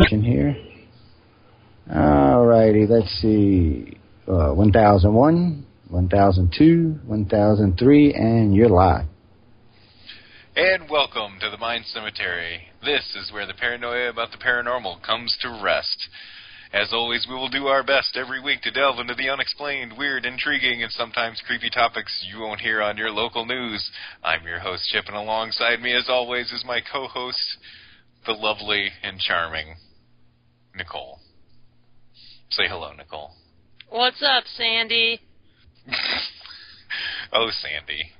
here. Alrighty, let's see. 1001, 1002, 1003, and you're live. And welcome to the Mind Cemetery. This is where the paranoia about the paranormal comes to rest. As always, we will do our best every week to delve into the unexplained, weird, intriguing, and sometimes creepy topics you won't hear on your local news. I'm your host, Chip, and alongside me, as always, is my co-host, the lovely and charming Nicole. Say hello, Nicole. What's up, Sandy? Oh, Sandy.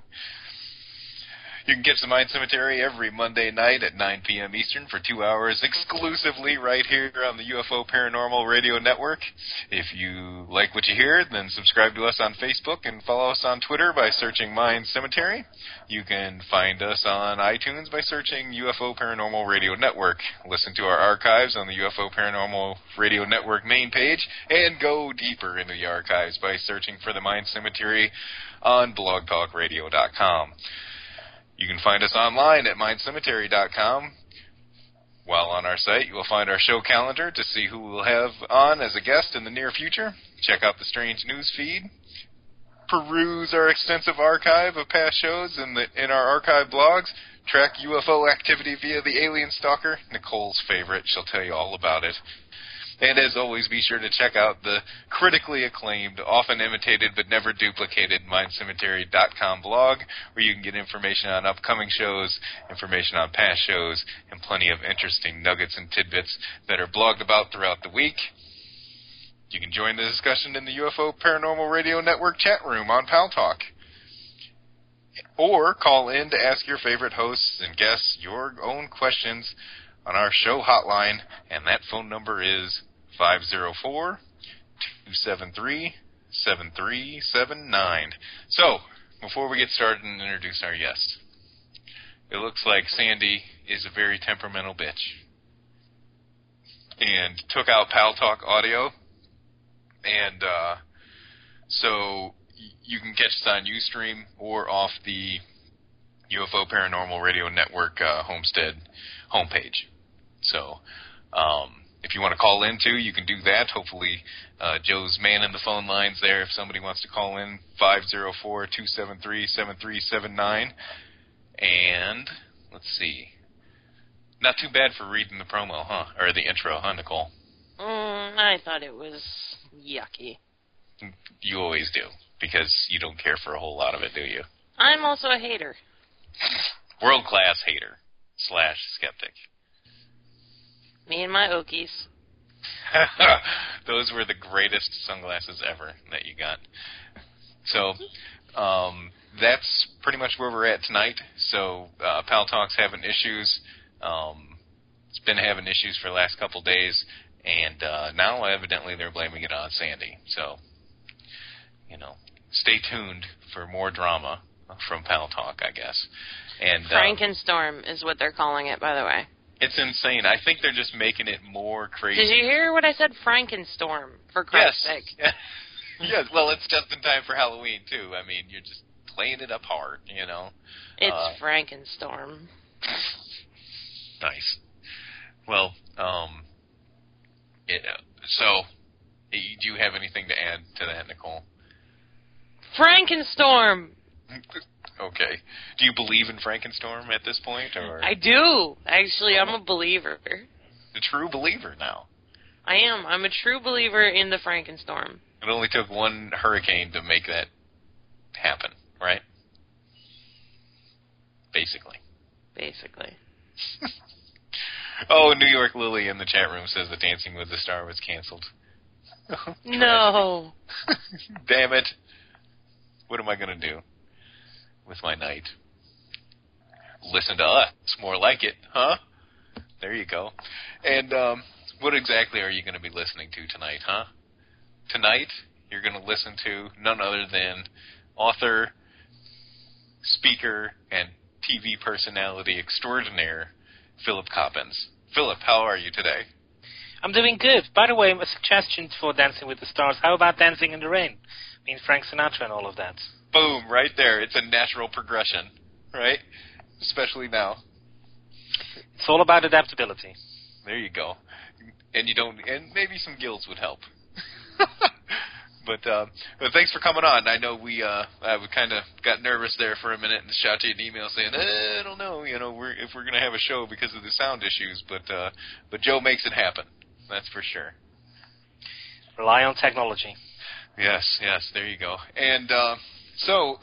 You can catch the Mind Cemetery every Monday night at 9 p.m. Eastern for 2 hours exclusively right here on the UFO Paranormal Radio Network. If you like what you hear, then subscribe to us on Facebook and follow us on Twitter by searching Mind Cemetery. You can find us on iTunes by searching UFO Paranormal Radio Network. Listen to our archives on the UFO Paranormal Radio Network main page and go deeper into the archives by searching for the Mind Cemetery on blogtalkradio.com. You can find us online at mindcemetery.com. While on our site, you will find our show calendar to see who we'll have on as a guest in the near future. Check out the strange news feed. Peruse our extensive archive of past shows in our archive blogs. Track UFO activity via the Alien Stalker, Nicole's favorite. She'll tell you all about it. And as always, be sure to check out the critically acclaimed, often imitated but never duplicated MindCemetery.com blog, where you can get information on upcoming shows, information on past shows, and plenty of interesting nuggets and tidbits that are blogged about throughout the week. You can join the discussion in the UFO Paranormal Radio Network chat room on Pal Talk. Or call in to ask your favorite hosts and guests your own questions on our show hotline, and that phone number is 504-273-7379. So, before we get started and introduce our guest, it looks like Sandy is a very temperamental bitch and took out Pal Talk audio, and so you can catch us on Ustream or off the UFO Paranormal Radio Network Homestead homepage. So, if you want to call in, too, you can do that. Hopefully, Joe's manning the phone lines there if somebody wants to call in, 504-273-7379. And, let's see. Not too bad for reading the promo, huh? Or the intro, huh, Nicole? I thought it was yucky. You always do, because you don't care for a whole lot of it, do you? I'm also a hater. World-class hater / skeptic. Me and my Okies. Those were the greatest sunglasses ever that you got. So, that's pretty much where we're at tonight. So, Pal Talk's having issues. It's been having issues for the last couple days, and now evidently they're blaming it on Sandy. So, stay tuned for more drama from Pal Talk, I guess. And Frankenstorm is what they're calling it, by the way. It's insane. I think they're just making it more crazy. Did you hear what I said? Frankenstorm, for Christ's sake. Yes, well, it's just in time for Halloween, too. I mean, you're just playing it up hard, It's Frankenstorm. Nice. Well, so, do you have anything to add to that, Nicole? Frankenstorm! Okay. Do you believe in Frankenstorm at this point, or? I do. Actually, I'm a believer. A true believer now. I am. I'm a true believer in the Frankenstorm. It only took one hurricane to make that happen, right? Basically. Oh, New York Lily in the chat room says that Dancing with the Star was canceled. No. Damn it. What am I going to do with my night? Listen to us. More like it, huh? There you go. And what exactly are you going to be listening to tonight, huh? Tonight, you're going to listen to none other than author, speaker, and TV personality extraordinaire, Philip Coppens. Philip, how are you today? I'm doing good. By the way, a suggestion for Dancing with the Stars. How about Dancing in the Rain? I mean, Frank Sinatra and all of that. Boom, right there. It's a natural progression, right? Especially now. It's all about adaptability. There you go. and maybe some gills would help. But thanks for coming on. I know we kind of got nervous there for a minute and shot you an email saying, I don't know, if we're going to have a show because of the sound issues, but Joe makes it happen. That's for sure. Rely on technology. Yes, there you go. And so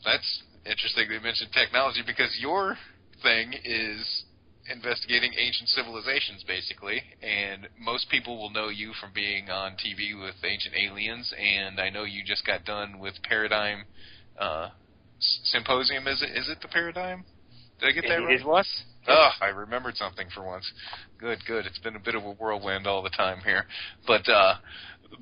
that's interesting they mentioned technology, because your thing is investigating ancient civilizations, basically, and most people will know you from being on TV with Ancient Aliens, and I know you just got done with Paradigm Symposium. Is it the Paradigm? Did I get that right? It was. Oh, I remembered something for once. Good. It's been a bit of a whirlwind all the time here. But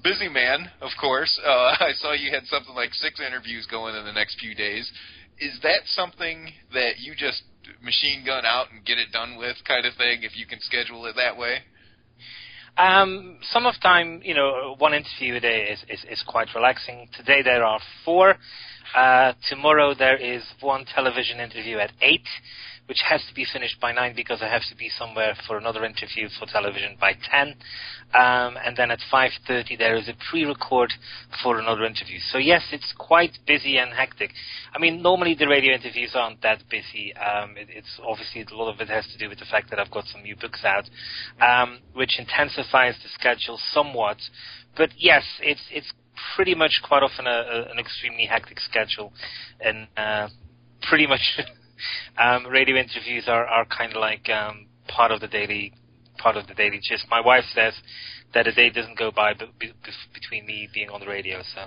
busy man, of course. I saw you had something like 6 interviews going in the next few days. Is that something that you just machine gun out and get it done with kind of thing, if you can schedule it that way? Some of time, one interview a day is quite relaxing. Today there are 4. Tomorrow there is 1 television interview at 8, which has to be finished by 9 because I have to be somewhere for another interview for television by 10. And then at 5:30 there is a pre-record for another interview. So yes, it's quite busy and hectic. I mean, normally the radio interviews aren't that busy. It's obviously a lot of it has to do with the fact that I've got some new books out, which intensifies the schedule somewhat. But yes, it's pretty much quite often an extremely hectic schedule, and pretty much radio interviews are kind of like part of the daily gist. My wife says that a day doesn't go by between me being on the radio. So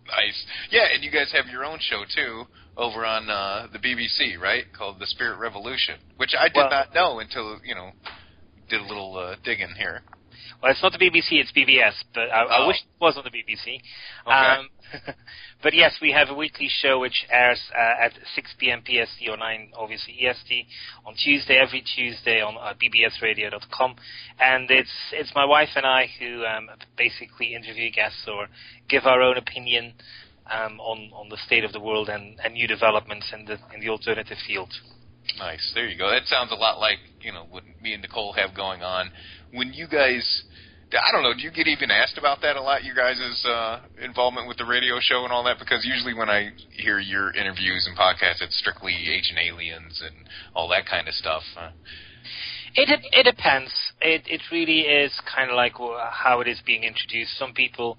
nice. Yeah, and you guys have your own show too over on the BBC, right? Called The Spirit Revolution, which I did not know until did a little digging here. Well, it's not the BBC, it's BBS, but I wish it was on the BBC. Okay. But yes, we have a weekly show which airs at 6 p.m. PST or 9, obviously, EST, on Tuesday, every Tuesday on bbsradio.com. And it's my wife and I who basically interview guests or give our own opinion on the state of the world and new developments in the alternative field. Nice. There you go. That sounds a lot like, what me and Nicole have going on. When you guys, I don't know, do you get even asked about that a lot, you guys' involvement with the radio show and all that? Because usually when I hear your interviews and podcasts, it's strictly Ancient Aliens and all that kind of stuff. It depends. It really is kind of like how it is being introduced. Some people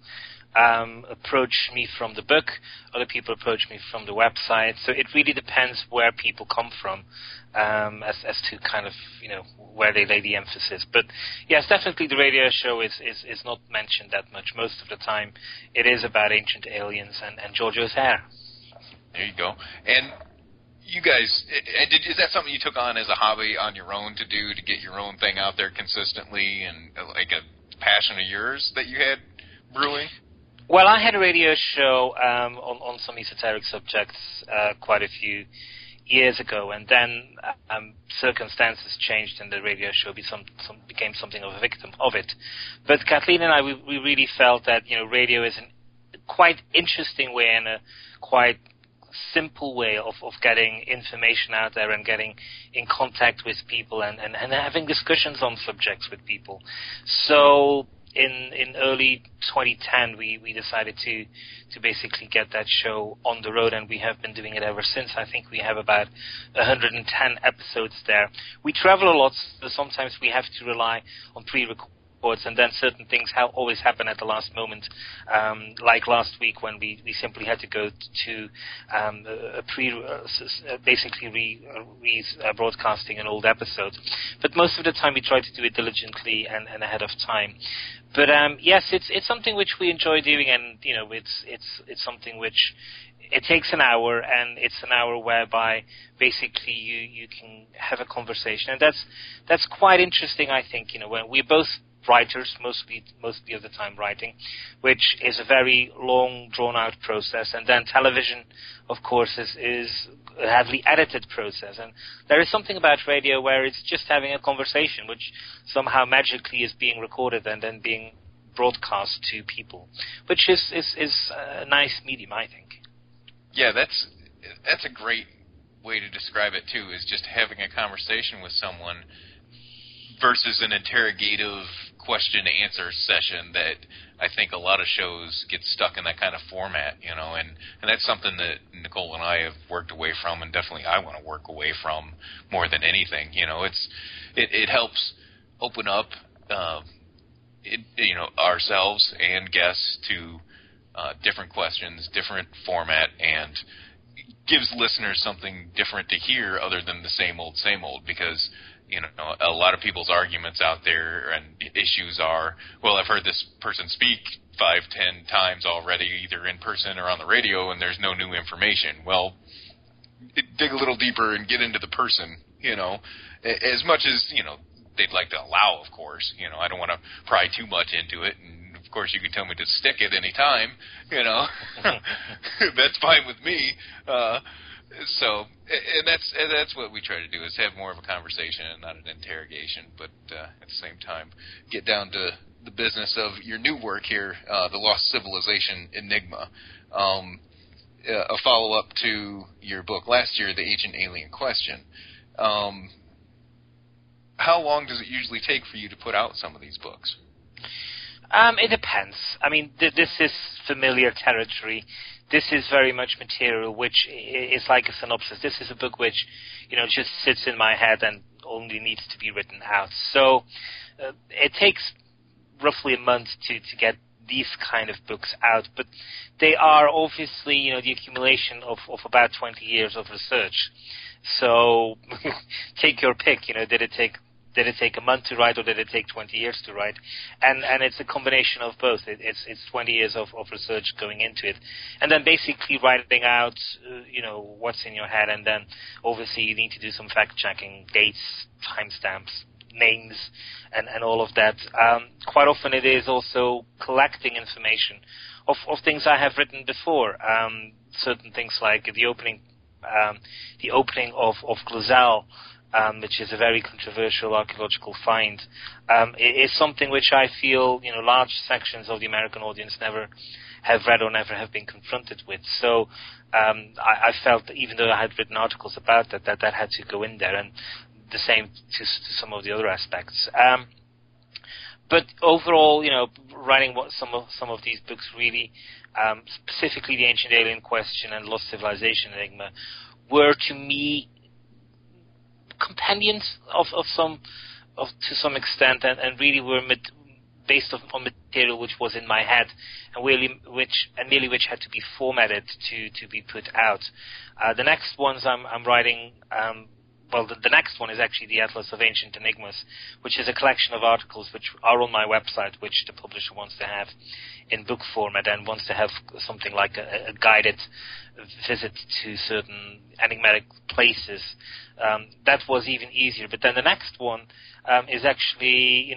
approach me from the book, other people approach me from the website, so it really depends where people come from as to kind of where they lay the emphasis. But yes, definitely the radio show is not mentioned that much. Most of the time it is about Ancient Aliens and George O'Hare. There you go. And you guys, is that something you took on as a hobby on your own to do, to get your own thing out there consistently, and like a passion of yours that you had brewing? Well, I had a radio show on some esoteric subjects quite a few years ago, and then circumstances changed and the radio show became something of a victim of it. But Kathleen and I, we really felt that radio is a quite interesting way and a quite simple way of getting information out there and getting in contact with people and having discussions on subjects with people. So in early 2010, we decided to basically get that show on the road, and we have been doing it ever since. I think we have about 110 episodes there. We travel a lot, so sometimes we have to rely on pre-recorded, and then certain things always happen at the last moment, like last week when we simply had to go to basically broadcasting an old episode. But most of the time we try to do it diligently and ahead of time. But yes, it's something which we enjoy doing, and it's something which it takes an hour, and it's an hour whereby basically you can have a conversation, and that's quite interesting. I think when we're both writers, mostly of the time writing, which is a very long, drawn-out process. And then television, of course, is a heavily edited process. And there is something about radio where it's just having a conversation, which somehow magically is being recorded and then being broadcast to people, which is a nice medium, I think. Yeah, that's a great way to describe it, too, is just having a conversation with someone. versus an interrogative question-answer session that I think a lot of shows get stuck in that kind of format, and that's something that Nicole and I have worked away from, and definitely I want to work away from more than anything. It helps open up, ourselves and guests to different questions, different format, and gives listeners something different to hear other than the same old, because a lot of people's arguments out there and issues are, well, I've heard this person speak 5-10 times already, either in person or on the radio, and there's no new information. Well, dig a little deeper and get into the person, as much as, they'd like to allow, of course. I don't want to pry too much into it, and of course you can tell me to stick at any time, that's fine with me. So, and that's what we try to do, is have more of a conversation and not an interrogation, but at the same time, get down to the business of your new work here, The Lost Civilization Enigma, a follow-up to your book last year, The Ancient Alien Question. How long does it usually take for you to put out some of these books? It depends. I mean, this is familiar territory. This is very much material which is like a synopsis. This is a book which, just sits in my head and only needs to be written out. So it takes roughly a month to get these kind of books out. But they are obviously, the accumulation of about 20 years of research. So take your pick. Did it take a month to write, or did it take 20 years to write? And it's a combination of both. It's 20 years of research going into it, and then basically writing out, what's in your head, and then obviously you need to do some fact checking, dates, timestamps, names, and all of that. Quite often it is also collecting information of things I have written before. Certain things like the opening of Glozal, which is a very controversial archaeological find, is something which I feel, large sections of the American audience never have read or never have been confronted with. So I felt that even though I had written articles about that had to go in there, and the same to some of the other aspects. But overall, writing some of these books really, specifically The Ancient Alien Question and Lost Civilization Enigma, were to me compendiums to some extent, and really were based on material which was in my head, and merely which had to be formatted to be put out. The next ones I'm writing. The next one is actually the Atlas of Ancient Enigmas, which is a collection of articles which are on my website, which the publisher wants to have in book format and wants to have something like a guided visit to certain enigmatic places. That was even easier. But then the next one is actually,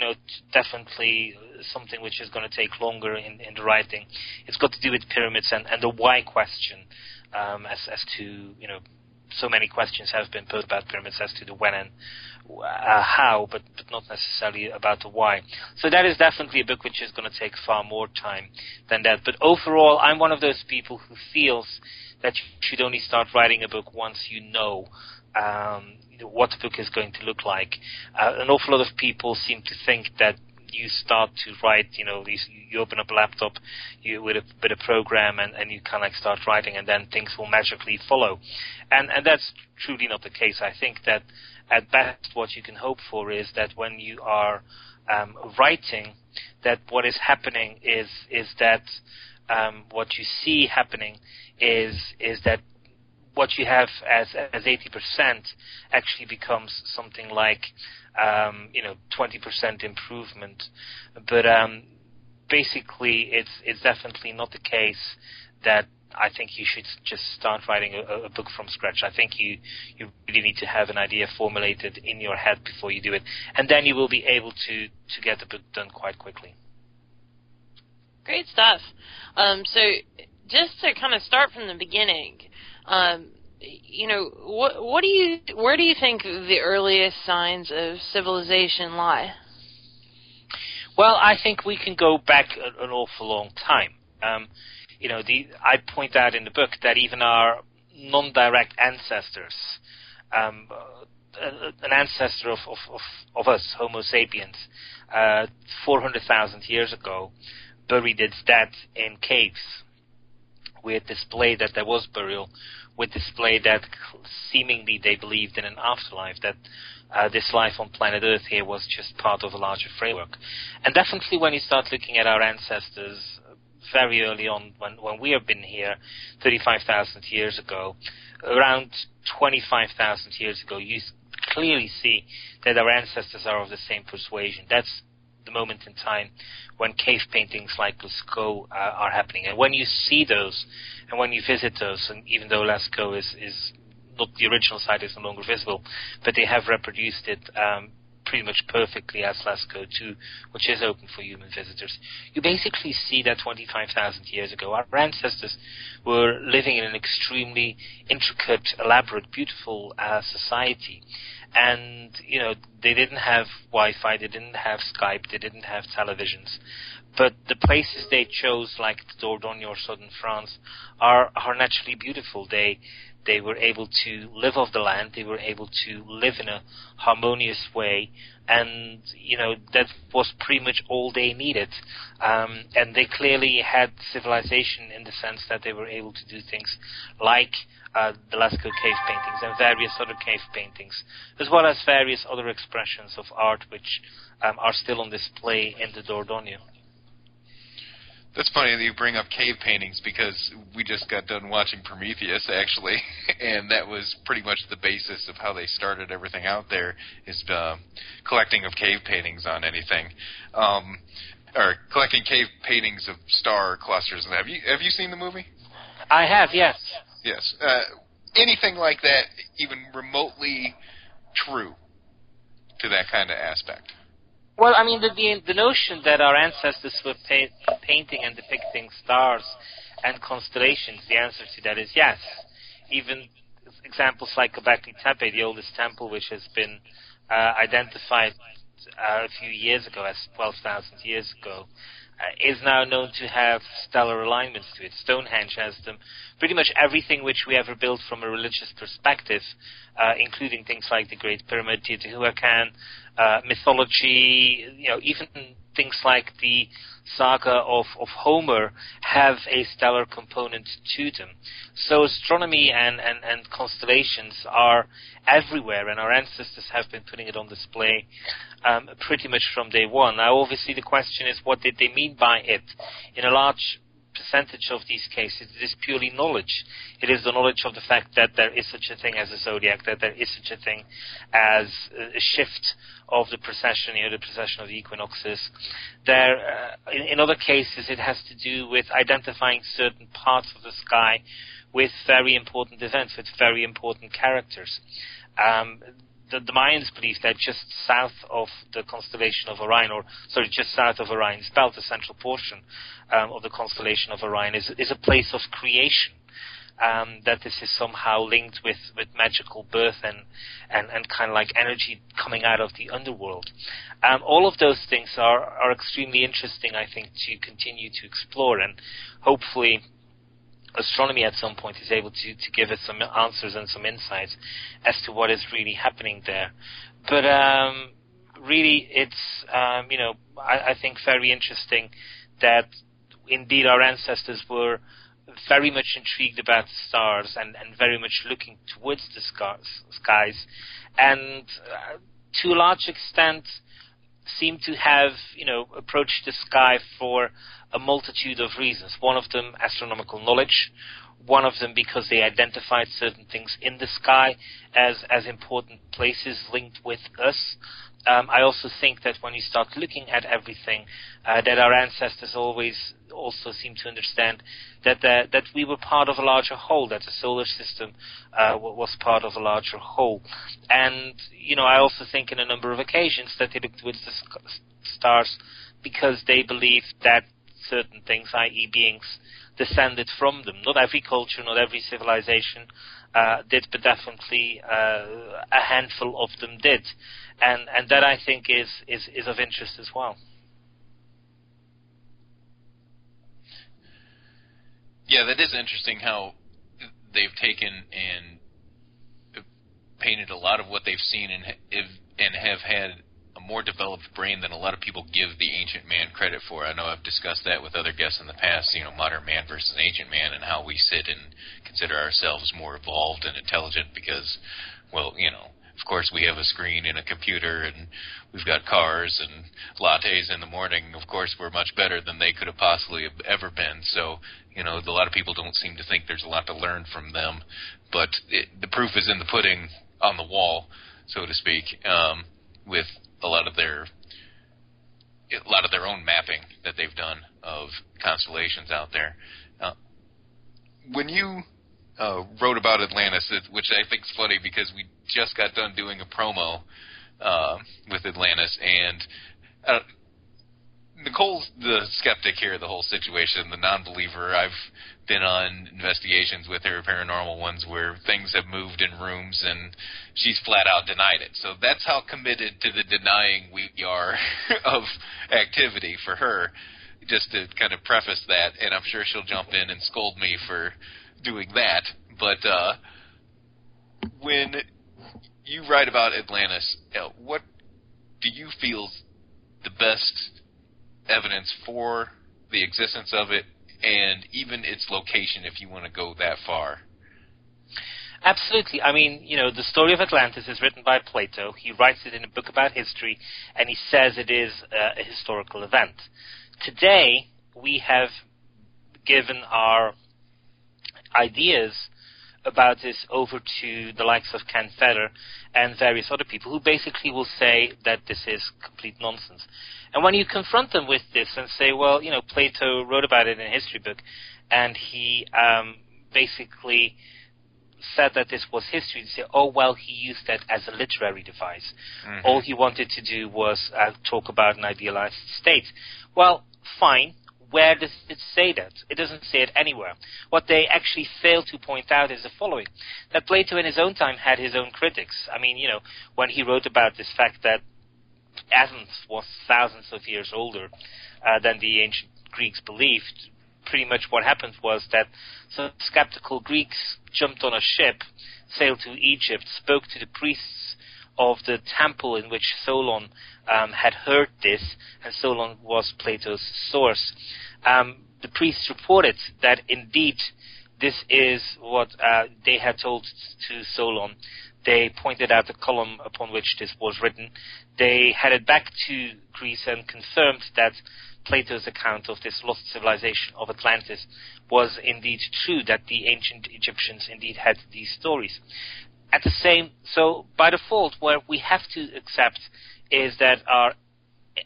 definitely something which is going to take longer in the writing. It's got to do with pyramids and the why question, as to, so many questions have been put about pyramids as to the when and how, but not necessarily about the why. So that is definitely a book which is going to take far more time than that. But overall, I'm one of those people who feels that you should only start writing a book once you know what the book is going to look like. An awful lot of people seem to think that you start to write, you open up a laptop with a program and you kind of like start writing, and then things will magically follow. And that's truly not the case. I think that at best what you can hope for is that when you are writing, that what is happening is that what you see happening is that what you have as 80% actually becomes something like 20% improvement. But basically, it's definitely not the case that I think you should just start writing a book from scratch. I think you really need to have an idea formulated in your head before you do it, and then you will be able to get the book done quite quickly. Great stuff. So just to kind of start from the beginning, where do you think the earliest signs of civilization lie? Well, I think we can go back an awful long time. I point out in the book that even our non-direct ancestors an ancestor of us, Homo sapiens, 400,000 years ago, buried its dead in caves. We had displayed that there was burial. We displayed that seemingly they believed in an afterlife, that this life on planet Earth here was just part of a larger framework. And definitely when you start looking at our ancestors very early on, when we have been here 35,000 years ago, around 25,000 years ago, you clearly see that our ancestors are of the same persuasion. That's the moment in time when cave paintings like Lascaux are happening. And when you see those, and when you visit those, and even though Lascaux is not the original site is no longer visible, but they have reproduced it pretty much perfectly as Lascaux 2, which is open for human visitors. You basically see that 25,000 years ago, our ancestors were living in an extremely intricate, elaborate, beautiful society. And, they didn't have Wi-Fi, they didn't have Skype, they didn't have televisions. But the places they chose, like the Dordogne or southern France, are naturally beautiful. They were able to live off the land, they were able to live in a harmonious way, and, that was pretty much all they needed. And they clearly had civilization in the sense that they were able to do things like the Lascaux cave paintings and various other cave paintings, as well as various other expressions of art which are still on display in the Dordogne. That's funny that you bring up cave paintings, because we just got done watching Prometheus, actually, and that was pretty much the basis of how they started everything out there, is collecting of cave paintings on anything, or collecting cave paintings of star clusters. And have you seen the movie? I have, yes. Yes. Anything like that, even remotely true to that kind of aspect? Well, I mean, the notion that our ancestors were painting and depicting stars and constellations, the answer to that is yes. Even examples like Göbekli Tepe, the oldest temple, which has been identified a few years ago as 12,000 years ago, is now known to have stellar alignments to it. Stonehenge has them. Pretty much everything which we ever built from a religious perspective, including things like the Great Pyramid, Teotihuacan, mythology, even things like the saga of Homer have a stellar component to them. So astronomy and constellations are everywhere, and our ancestors have been putting it on display pretty much from day one. Now, obviously, the question is, what did they mean by it? In a large percentage of these cases, it is purely knowledge. It is the knowledge of the fact that there is such a thing as a zodiac, that there is such a thing as a shift of the precession, the precession of the equinoxes. In other cases, it has to do with identifying certain parts of the sky with very important events, with very important characters. The Mayans believed that just south of the constellation of Orion, just south of Orion's belt, the central portion of the constellation of Orion, is a place of creation. That this is somehow linked with magical birth and kind of like energy coming out of the underworld. All of those things are extremely interesting, I think, to continue to explore, and hopefully astronomy at some point is able to give us some answers and some insights as to what is really happening there. But really, it's I think very interesting that indeed our ancestors were very much intrigued about the stars and very much looking towards the skies, and to a large extent seem to have approached the sky for a multitude of reasons. One of them, astronomical knowledge. One of them, because they identified certain things in the sky as important places linked with us. I also think that when you start looking at everything, that our ancestors always also seem to understand that we were part of a larger whole, that the solar system was part of a larger whole. And, I also think in a number of occasions that they looked towards the stars because they believed that certain things, i.e. beings, descended from them. Not every culture, not every civilization did, but definitely a handful of them did. And that, I think, is of interest as well. Yeah, that is interesting how they've taken and painted a lot of what they've seen and have had a more developed brain than a lot of people give the ancient man credit for. I know I've discussed that with other guests in the past, modern man versus ancient man, and how we sit and consider ourselves more evolved and intelligent because, well, of course we have a screen and a computer and we've got cars and lattes in the morning. Of course we're much better than they could have possibly have ever been. So, a lot of people don't seem to think there's a lot to learn from them, but the proof is in the pudding on the wall, so to speak, with a lot of their own mapping that they've done of constellations out there. When you wrote about Atlantis, which I think is funny because we just got done doing a promo with Atlantis, and Nicole's the skeptic here of the whole situation, the non-believer. I've been on investigations with her, paranormal ones, where things have moved in rooms, and she's flat out denied it. So that's how committed to the denying we are of activity for her, just to kind of preface that, and I'm sure she'll jump in and scold me for doing that. But when you write about Atlantis, what do you feel is the best evidence for the existence of it, and even its location, if you want to go that far? Absolutely. I mean, the story of Atlantis is written by Plato. He writes it in a book about history, and he says it is a historical event. Today, we have given our ideas about this over to the likes of Ken Fetter and various other people who basically will say that this is complete nonsense. And when you confront them with this and say, well, Plato wrote about it in a history book, and he basically said that this was history, they say, oh, well, he used that as a literary device. Mm-hmm. All he wanted to do was talk about an idealized state. Well, fine. Where does it say that? It doesn't say it anywhere. What they actually fail to point out is the following, that Plato in his own time had his own critics. I mean, when he wrote about this fact that Athens was thousands of years older than the ancient Greeks believed, pretty much what happened was that some skeptical Greeks jumped on a ship, sailed to Egypt, spoke to the priests of the temple in which Solon had heard this, and Solon was Plato's source. The priests reported that indeed this is what they had told to Solon. They pointed out the column upon which this was written. They headed back to Greece and confirmed that Plato's account of this lost civilization of Atlantis was indeed true, that the ancient Egyptians indeed had these stories. So by default, what we have to accept is that our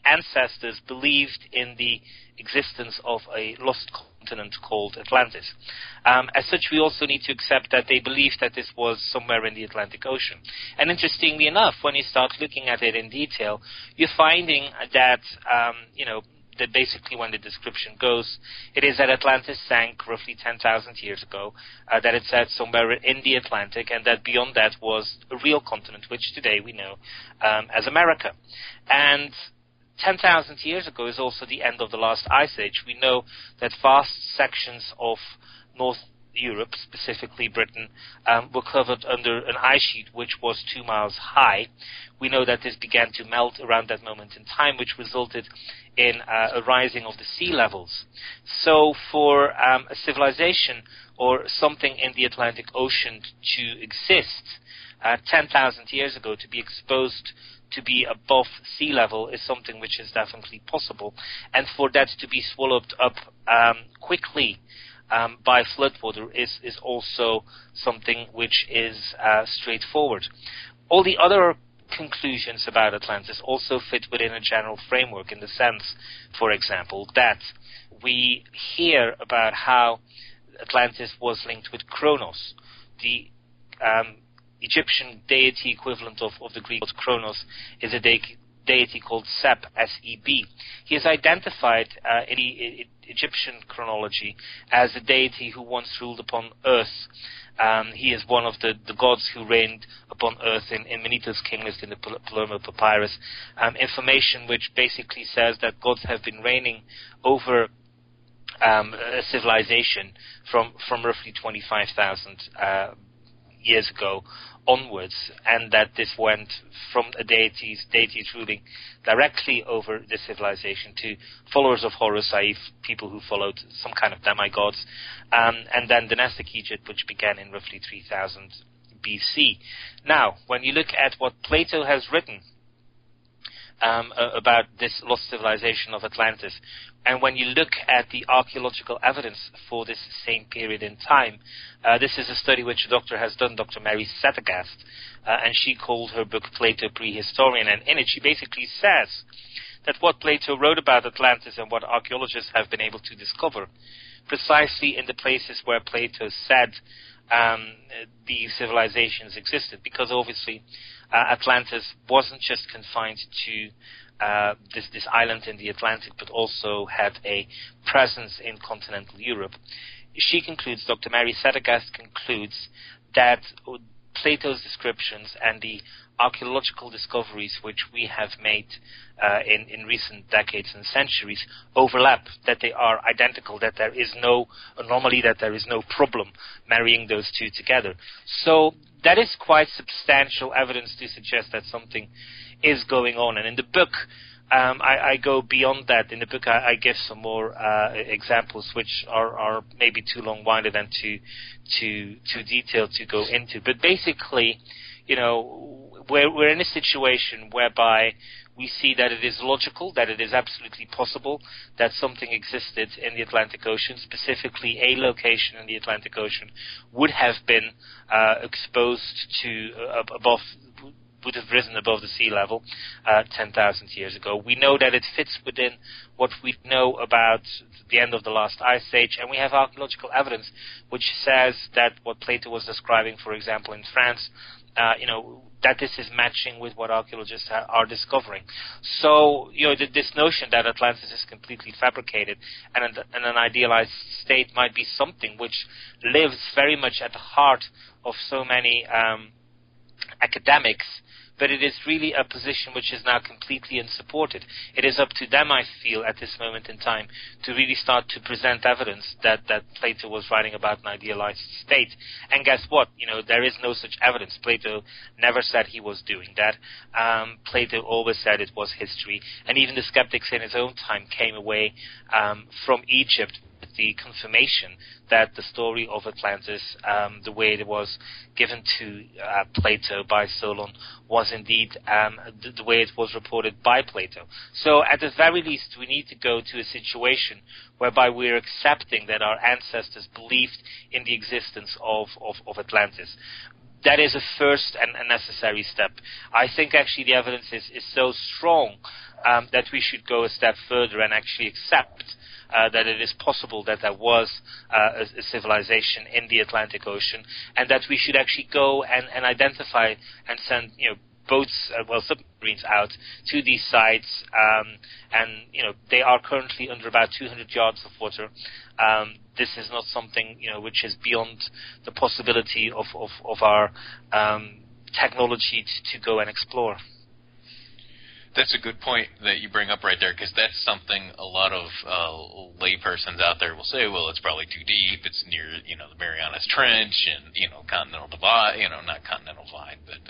ancestors believed in the existence of a lost continent called Atlantis. As such, we also need to accept that they believed that this was somewhere in the Atlantic Ocean. And interestingly enough, when you start looking at it in detail, you're finding that, that basically when the description goes, it is that Atlantis sank roughly 10,000 years ago, that it sat somewhere in the Atlantic, and that beyond that was a real continent, which today we know as America. And 10,000 years ago is also the end of the last ice age. We know that vast sections of North Europe, specifically Britain, were covered under an ice sheet which was 2 miles high. We know that this began to melt around that moment in time, which resulted in a rising of the sea levels. So for a civilization or something in the Atlantic Ocean to exist 10,000 years ago, to be exposed to be above sea level, is something which is definitely possible. And for that to be swallowed up quickly by floodwater is also something which is straightforward. All the other conclusions about Atlantis also fit within a general framework, in the sense, for example, that we hear about how Atlantis was linked with Kronos, the Egyptian deity equivalent of the Greek god Kronos is a deity called Seb, S-E-B. He is identified in the Egyptian chronology as a deity who once ruled upon Earth. He is one of the gods who reigned upon Earth in Manetho's king list in the Palermo Papyrus. Information which basically says that gods have been reigning over a civilization from roughly 25,000 years ago onwards, and that this went from a deities ruling directly over the civilization to followers of Horus, i.e. people who followed some kind of demigods, and then dynastic Egypt, which began in roughly 3000 BC. Now, when you look at what Plato has written about this lost civilization of Atlantis, and when you look at the archaeological evidence for this same period in time, this is a study which a doctor has done, Dr. Mary Sattergast, and she called her book Plato Prehistorian, and in it she basically says that what Plato wrote about Atlantis and what archaeologists have been able to discover precisely in the places where Plato said the civilizations existed, because obviously Atlantis wasn't just confined to this island in the Atlantic, but also had a presence in continental Europe. She concludes, Dr. Mary Sattergast concludes, that Plato's descriptions and the archaeological discoveries which we have made in recent decades and centuries overlap, that they are identical, that there is no anomaly, that there is no problem marrying those two together. So that is quite substantial evidence to suggest that something is going on. And in the book, I go beyond that. In the book, I give some more examples which are maybe too long-winded and too detailed to go into. But basically, you know, we're in a situation whereby we see that it is logical, that it is absolutely possible that something existed in the Atlantic Ocean, specifically a location in the Atlantic Ocean would have been exposed to would have risen above the sea level 10,000 years ago. We know that it fits within what we know about the end of the last ice age, and we have archaeological evidence which says that what Plato was describing, for example, in France, that this is matching with what archaeologists are discovering. So, this notion that Atlantis is completely fabricated and an idealized state might be something which lives very much at the heart of so many academics, but it is really a position which is now completely unsupported. It is up to them, I feel, at this moment in time, to really start to present evidence that Plato was writing about an idealized state. And guess what? There is no such evidence. Plato never said he was doing that. Plato always said it was history. And even the skeptics in his own time came away from Egypt with the confirmation that the story of Atlantis, the way it was given to Plato by Solon, was indeed the way it was reported by Plato. So at the very least, we need to go to a situation whereby we're accepting that our ancestors believed in the existence of Atlantis. That is a first and a necessary step. I think actually the evidence is so strong that we should go a step further and actually accept that it is possible that there was a civilization in the Atlantic Ocean, and that we should actually go and identify and send boats, submarines out to these sites, and they are currently under about 200 yards of water. This is not something which is beyond the possibility of our technology to go and explore. That's a good point that you bring up right there, because that's something a lot of laypersons out there will say, well, it's probably too deep, it's near, the Marianas Trench and, Continental Divide, not Continental Divide, but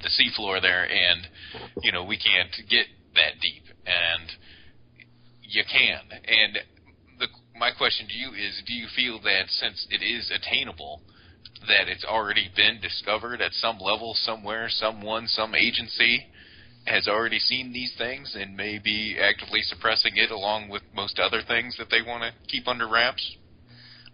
the seafloor there, and, we can't get that deep, and you can. And my question to you is, do you feel that since it is attainable, that it's already been discovered at some level, somewhere, someone, some agency has already seen these things and may be actively suppressing it along with most other things that they want to keep under wraps?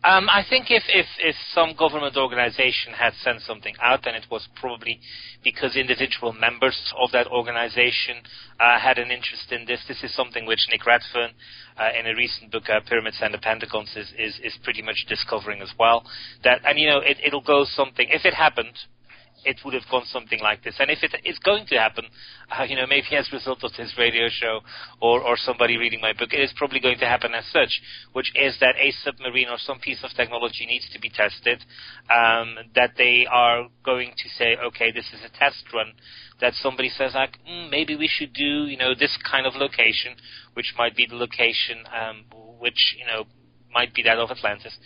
I think if some government organization had sent something out, then it was probably because individual members of that organization had an interest in this. This is something which Nick Redfern, in a recent book, Pyramids and the Pentagons, is pretty much discovering as well. It'll go something. If it happened, it would have gone something like this. And if it is going to happen, maybe as a result of this radio show or somebody reading my book, it is probably going to happen as such, which is that a submarine or some piece of technology needs to be tested, that they are going to say, okay, this is a test run, that somebody says, like, maybe we should do, this kind of location, which might be the location, which, might be that of Atlantis,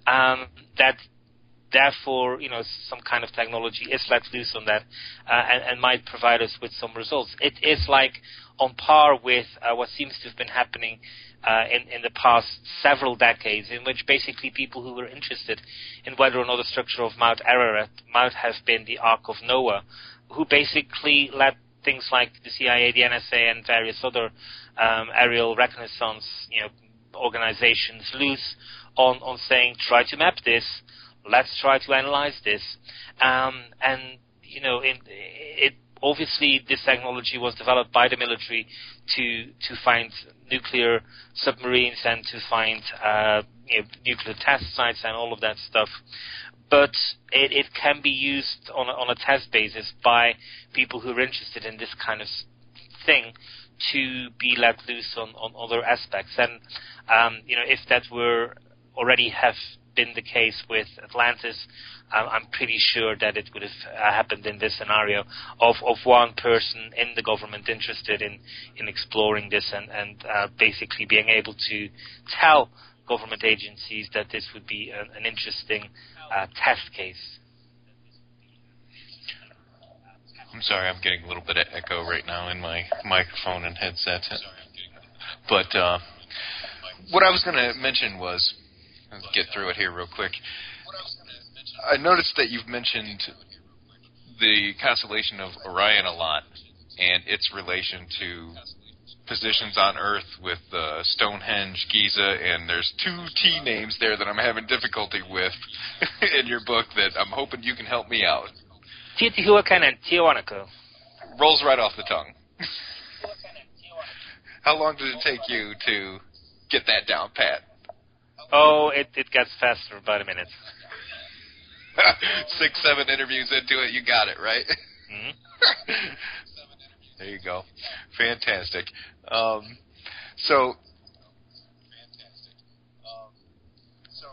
that therefore, some kind of technology is let loose on that and might provide us with some results. It is on par with what seems to have been happening in the past several decades, in which basically people who were interested in whether or not the structure of Mount Ararat might have been the Ark of Noah, who basically let things like the CIA, the NSA, and various other aerial reconnaissance organizations loose on saying, try to map this, let's try to analyze this, obviously this technology was developed by the military to find nuclear submarines and to find nuclear test sites and all of that stuff. But it can be used on a test basis by people who are interested in this kind of thing to be let loose on other aspects. And if that were already have been the case with Atlantis, I'm pretty sure that it would have happened in this scenario of one person in the government interested in exploring this and basically being able to tell government agencies that this would be an interesting test case. I'm sorry, I'm getting a little bit of echo right now in my microphone and headset. But what I was going to mention was, let's get through it here real quick. I noticed that you've mentioned the constellation of Orion a lot and its relation to positions on Earth with Stonehenge, Giza, and there's 2 T names there that I'm having difficulty with in your book that I'm hoping you can help me out. Teotihuacan and Tiahuanaco. Rolls right off the tongue. How long did it take you to get that down pat? Oh, it gets faster about a minute. 6, 7 interviews into it, you got it, right? Mm-hmm. There you go. Fantastic.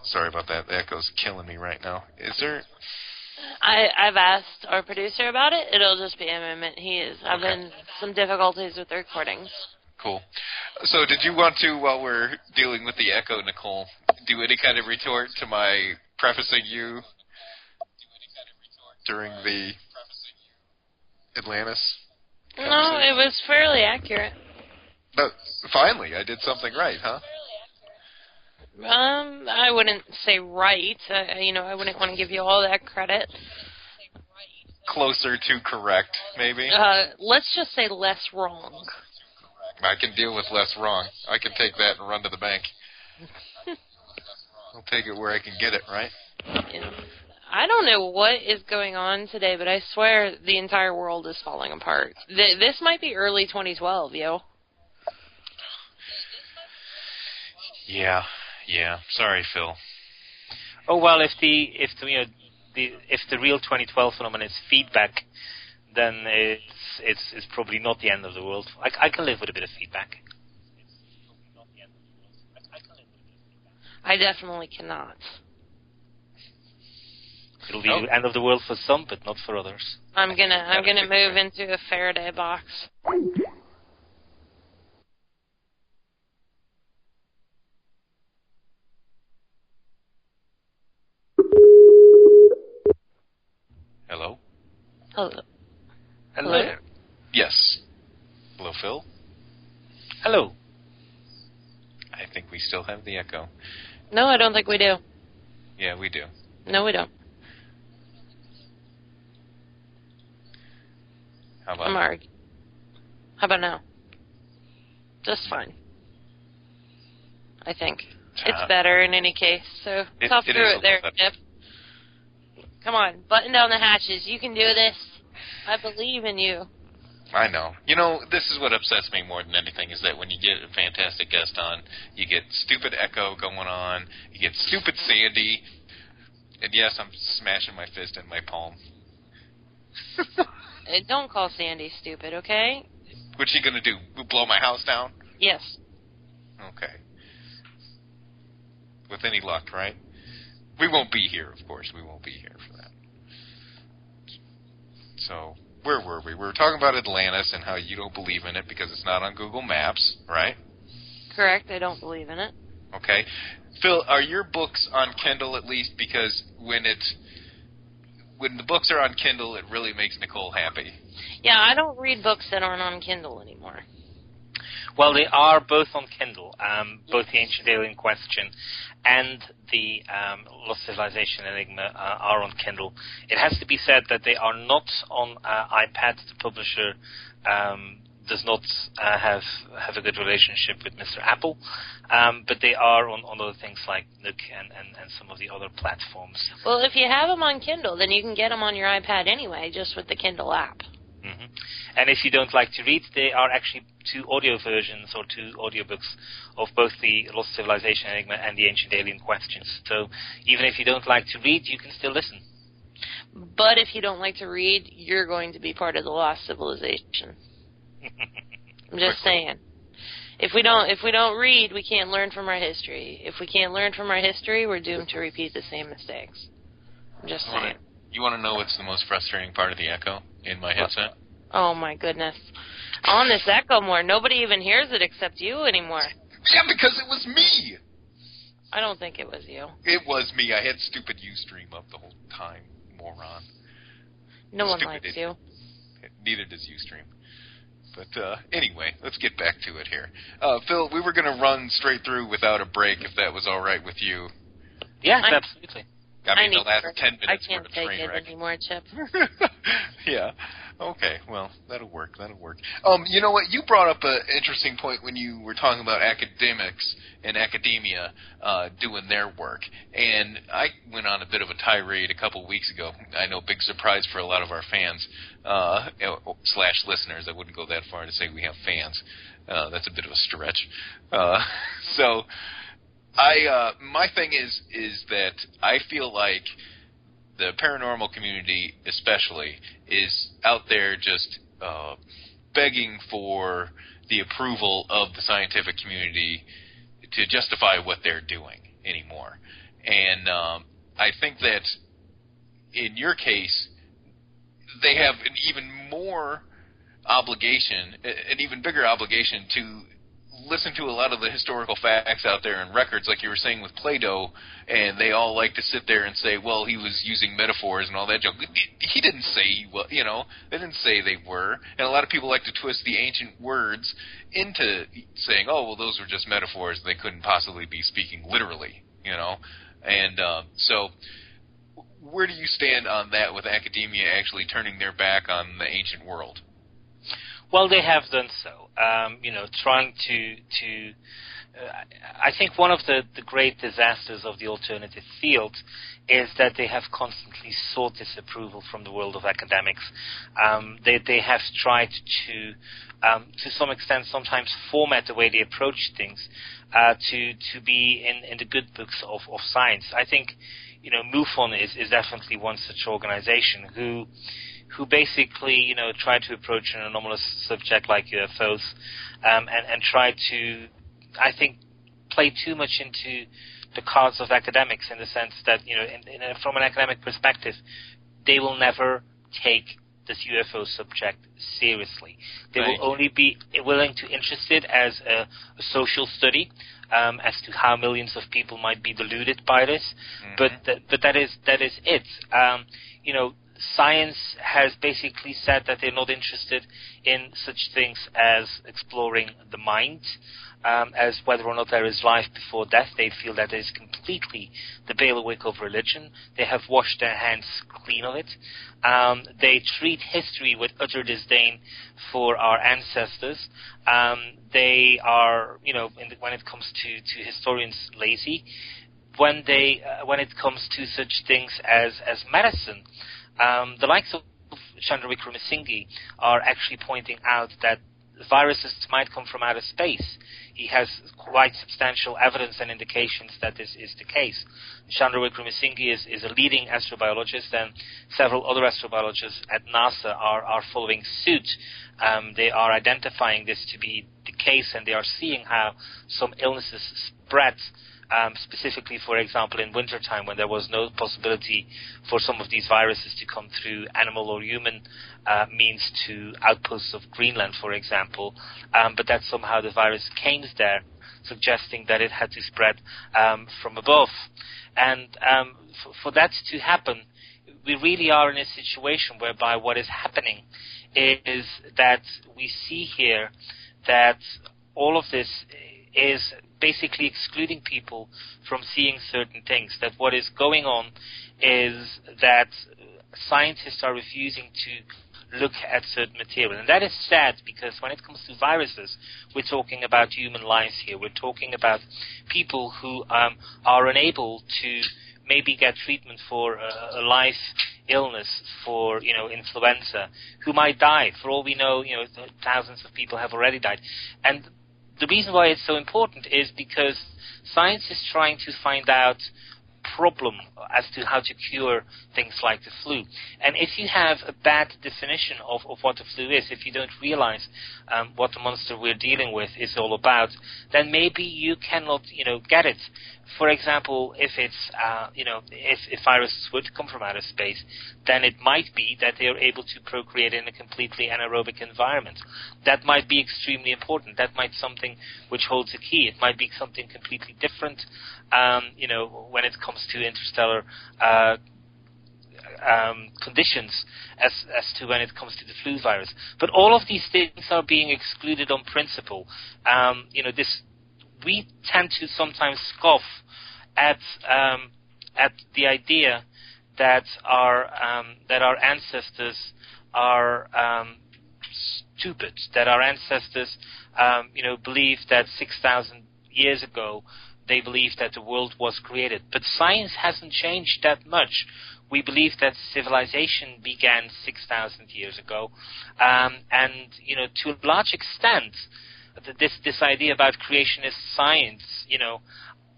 Sorry about that. The echo's killing me right now. Is there... I've asked our producer about it. It'll just be a moment. He is having some difficulties with the recordings. Cool. So did you want to, while we're dealing with the echo, Nicole, do any kind of retort to my prefacing you during the Atlantis No, it was fairly accurate. But finally, I did something right, huh? I wouldn't say right. I wouldn't want to give you all that credit. Closer to correct, maybe? Let's just say less wrong. I can deal with less wrong. I can take that and run to the bank. I'll take it where I can get it, right? I don't know what is going on today, but I swear the entire world is falling apart. This might be early 2012, yo. Yeah. Sorry, Phil. Oh well, if the real 2012 phenomenon is feedback, then it's probably not the end of the world. I can live with a bit of feedback. I definitely cannot. It'll be the end of the world for some, but not for others. I'm gonna move into a Faraday box. Hello? Hello. Hello. Yes. Hello, Phil? Hello. I think we still have the echo. No, I don't think we do. Yeah, we do. No, we don't. How about Mark? How about now? Just fine. I think. It's better in any case, so tough through it there, Jeff. Come on, button down the hatches. You can do this. I believe in you. I know. This is what upsets me more than anything, is that when you get a fantastic guest on, you get stupid echo going on, you get stupid Sandy, and yes, I'm smashing my fist in my palm. Don't call Sandy stupid, okay? What's she going to do? Blow my house down? Yes. Okay. With any luck, right? We won't be here, of course. We won't be here for that. So, where were we? We were talking about Atlantis and how you don't believe in it because it's not on Google Maps, right? Correct. I don't believe in it. Okay. Phil, are your books on Kindle at least? Because when it's when the books are on Kindle, it really makes Nicole happy. Yeah, I don't read books that aren't on Kindle anymore. Well, they are both on Kindle, both the Ancient Alien Question and the Lost Civilization Enigma are on Kindle. It has to be said that they are not on iPad. The publisher does not have a good relationship with Mr. Apple, but they are on other things like Nook and some of the other platforms. Well, if you have them on Kindle, then you can get them on your iPad anyway, just with the Kindle app. Mm-hmm. And if you don't like to read, there are actually 2 audio versions or 2 audiobooks of both the Lost Civilization Enigma and the Ancient Alien Questions. So even if you don't like to read, you can still listen. But if you don't like to read, you're going to be part of the Lost Civilization. I'm just saying. If we don't read, we can't learn from our history. If we can't learn from our history, we're doomed to repeat the same mistakes. I'm just saying. You want to know what's the most frustrating part of the echo in my headset? Oh my goodness. On this echo more, nobody even hears it except you anymore. Yeah, because it was me! I don't think it was you. It was me. I had stupid Ustream up the whole time, moron. No one likes you. Neither does Ustream. But anyway, let's get back to it here. Phil, we were going to run straight through without a break, if that was all right with you. Yeah, absolutely. I mean, the last 10 minutes I can't were a take train it wreck. anymore, Chip. Yeah. Okay. Well, that'll work. You know what? You brought up an interesting point when you were talking about academics and academia doing their work. And I went on a bit of a tirade a couple of weeks ago. I know, big surprise for a lot of our fans / listeners. I wouldn't go that far to say we have fans. That's a bit of a stretch. So my thing is that I feel like the paranormal community especially is out there just begging for the approval of the scientific community to justify what they're doing anymore. And I think that in your case, they have an even more obligation, an even bigger obligation to listen to a lot of the historical facts out there and records, like you were saying with Plato, and they all like to sit there and say, well, he was using metaphors and all that junk. He didn't say, well, they didn't say they were. And a lot of people like to twist the ancient words into saying, oh, well, those were just metaphors. They couldn't possibly be speaking literally, And so where do you stand on that with academia actually turning their back on the ancient world? Well, they have done so. Trying to I think one of the great disasters of the alternative field is that they have constantly sought this approval from the world of academics. They have tried to some extent, sometimes format the way they approach things to be in the good books of science. I think, MUFON is definitely one such organization who basically, try to approach an anomalous subject like UFOs and try to, I think, play too much into the cards of academics in the sense that, from an academic perspective, they will never take this UFO subject seriously. They will only be willing to interested as a social study as to how millions of people might be deluded by this, but that is it. Science has basically said that they're not interested in such things as exploring the mind, as whether or not there is life before death. They feel that it is completely the bailiwick of religion. They have washed their hands clean of it. They treat history with utter disdain for our ancestors. They are, when it comes to historians, lazy. When it comes to such things as medicine, the likes of Chandra Wickramasinghe are actually pointing out that viruses might come from outer space. He has quite substantial evidence and indications that this is the case. Chandra Wickramasinghe is a leading astrobiologist, and several other astrobiologists at NASA are following suit. They are identifying this to be the case, and they are seeing how some illnesses spread, specifically, for example, in wintertime when there was no possibility for some of these viruses to come through animal or human means to outposts of Greenland, for example, but that somehow the virus came there, suggesting that it had to spread from above. And for that to happen, we really are in a situation whereby what is happening is that we see here that all of this is basically excluding people from seeing certain things, that what is going on is that scientists are refusing to look at certain material. And that is sad, because when it comes to viruses, we're talking about human lives here. We're talking about people who are unable to maybe get treatment for a life illness, for influenza, who might die. For all we know, thousands of people have already died. And the reason why it's so important is because science is trying to find out problem as to how to cure things like the flu. And if you have a bad definition of what the flu is, if you don't realize what the monster we're dealing with is all about, then maybe you cannot get it. For example, if it's if viruses would come from outer space, then it might be that they are able to procreate in a completely anaerobic environment. That might be extremely important. That might be something which holds a key. It might be something completely different when it comes to interstellar conditions as to when it comes to the flu virus. But all of these things are being excluded on principle. We tend to sometimes scoff at the idea that our ancestors are stupid, that our ancestors believed that 6,000 years ago they believed that the world was created. But science hasn't changed that much. We believe that civilization began 6,000 years ago, and to a large extent, this idea about creationist science,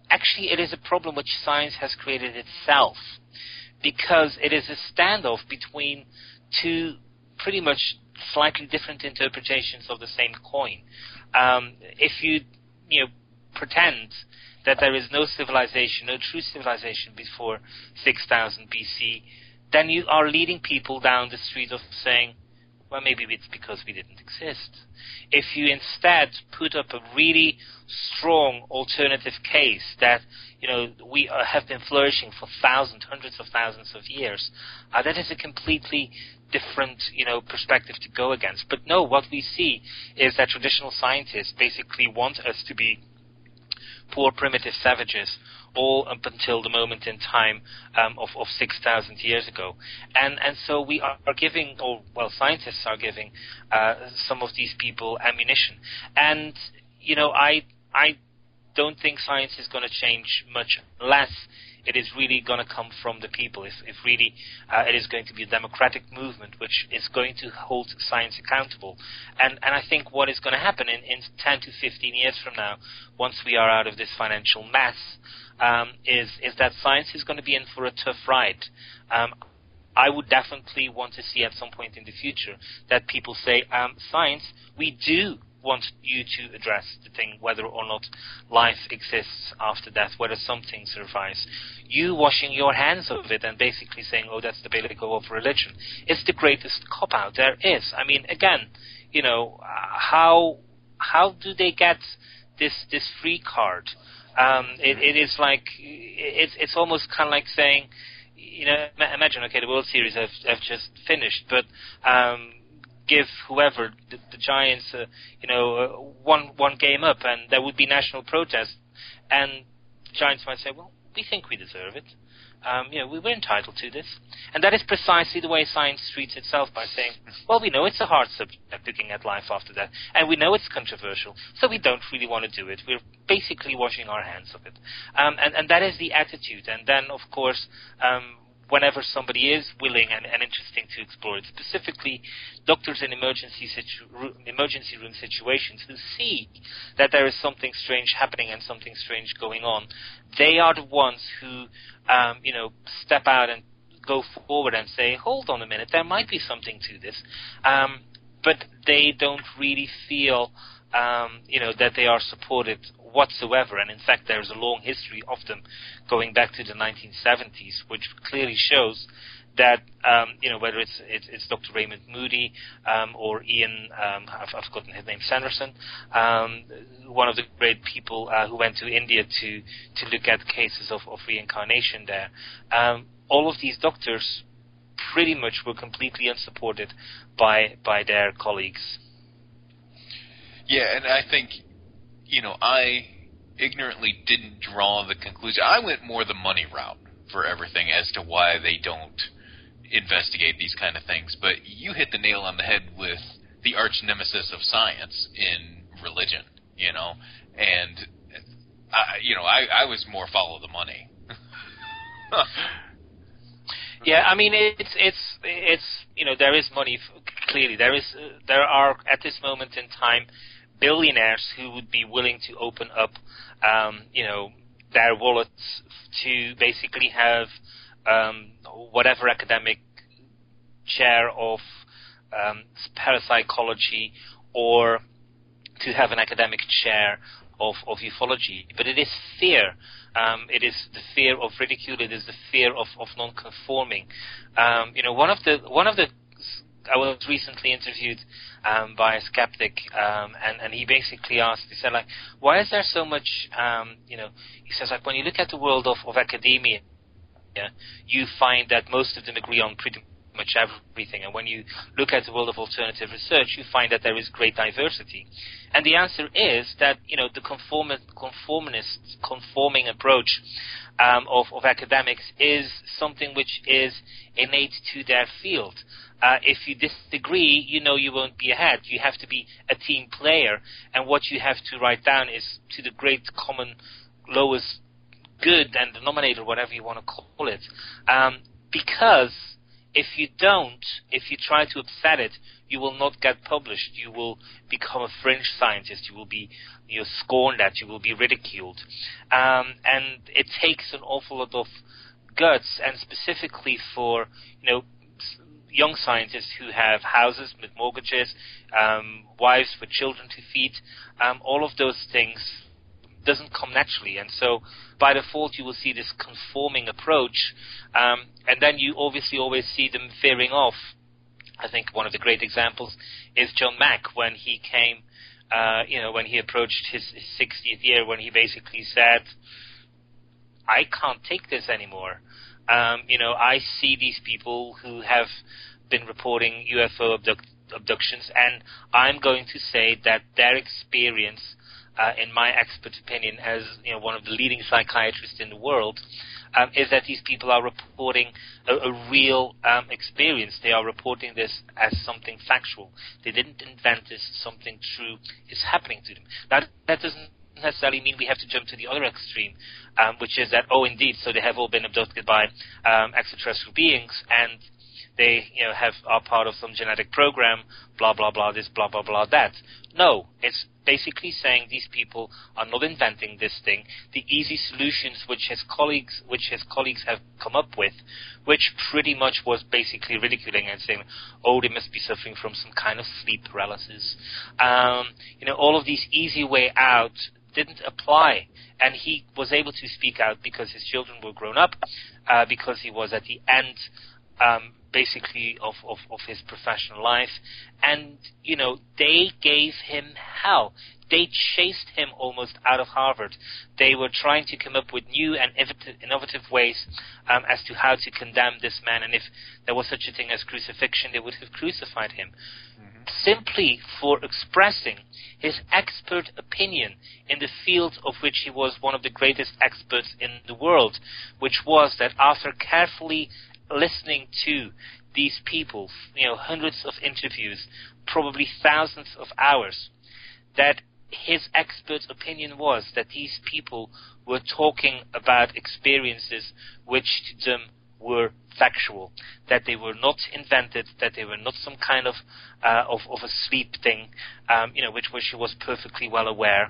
actually it is a problem which science has created itself, because it is a standoff between two pretty much slightly different interpretations of the same coin. If you pretend that there is no civilization, no true civilization before 6000 BC, then you are leading people down the street of saying, well, maybe it's because we didn't exist. If you instead put up a really strong alternative case that we have been flourishing for hundreds of thousands of years, that is a completely different perspective to go against. But no, what we see is that traditional scientists basically want us to be poor primitive savages, all up until the moment in time of 6,000 years ago. And so we are giving, scientists are giving some of these people ammunition. And, I don't think science is going to change much unless it is really going to come from the people, if really it is going to be a democratic movement which is going to hold science accountable. And I think what is going to happen in 10 to 15 years from now, once we are out of this financial mess, is that science is going to be in for a tough ride. I would definitely want to see at some point in the future that people say, science, we do want you to address the thing whether or not life exists after death, whether something survives. You washing your hands of it and basically saying, oh, that's the Belico of religion, is the greatest cop-out there is. I mean, again, how do they get this free card? It is like, it's almost kind of like saying, imagine, okay, the World Series have just finished, but give whoever the Giants, one game up, and there would be national protest, and the Giants might say, well, we think we deserve it. We were entitled to this. And that is precisely the way science treats itself, by saying, well, we know it's a hard subject, looking at life after that, and we know it's controversial, so we don't really want to do it. We're basically washing our hands of it. And that is the attitude. And then, of course, whenever somebody is willing and interesting to explore it, specifically doctors in emergency room situations who see that there is something strange happening and something strange going on, they are the ones who step out and go forward and say, hold on a minute, there might be something to this. But they don't really feel that they are supported whatsoever, and in fact there's a long history of them going back to the 1970s, which clearly shows that whether it's Dr. Raymond Moody or Ian, I've forgotten his name, Sanderson, one of the great people who went to India to look at cases of reincarnation there. All of these doctors pretty much were completely unsupported by their colleagues. Yeah, and I think, I ignorantly didn't draw the conclusion. I went more the money route for everything as to why they don't investigate these kind of things. But you hit the nail on the head with the arch nemesis of science in religion, and I was more follow the money. Yeah, I mean it's there is money clearly. There are at this moment in time billionaires who would be willing to open up their wallets to basically have whatever academic chair of parapsychology or to have an academic chair of ufology. But it is fear. It is the fear of ridicule. It is the fear of non-conforming. One of the I was recently interviewed by a skeptic, and he basically asked, he said, like, why is there so much, he says, like, when you look at the world of academia, you find that most of them agree on pretty much everything. And when you look at the world of alternative research, you find that there is great diversity. And the answer is that, the conforming approach of academics is something which is innate to their field. If you disagree, you won't be ahead. You have to be a team player, and what you have to write down is to the great common lowest good and denominator, whatever you want to call it. Because if you try to upset it, you will not get published. You will become a fringe scientist. You will be scorned at. You will be ridiculed. And it takes an awful lot of guts, and specifically for young scientists who have houses with mortgages, wives with children to feed, all of those things doesn't come naturally. And so by default you will see this conforming approach, and then you obviously always see them veering off. I think one of the great examples is John Mack when he came, when he approached his 60th year, when he basically said, I can't take this anymore. I see these people who have been reporting UFO abductions, and I'm going to say that their experience, in my expert opinion, as one of the leading psychiatrists in the world, is that these people are reporting a real experience. They are reporting this as something factual. They didn't invent this. Something true is happening to them. Now, that doesn't necessarily mean we have to jump to the other extreme, which is that, indeed, so they have all been abducted by extraterrestrial beings, and they are part of some genetic program, blah, blah, blah, this, blah, blah, blah, that. No, it's basically saying these people are not inventing this thing. The easy solutions which his colleagues have come up with, which pretty much was basically ridiculing and saying, they must be suffering from some kind of sleep paralysis. All of these easy way out didn't apply, and he was able to speak out because his children were grown up, because he was at the end basically of his professional life, and they gave him hell. They chased him almost out of Harvard. They were trying to come up with new and innovative ways as to how to condemn this man, and if there was such a thing as crucifixion, they would have crucified him. Simply for expressing his expert opinion in the field of which he was one of the greatest experts in the world, which was that after carefully listening to these people, hundreds of interviews, probably thousands of hours, that his expert opinion was that these people were talking about experiences which to them were factual, that they were not invented, that they were not some kind of a sleep thing, which he was perfectly well aware,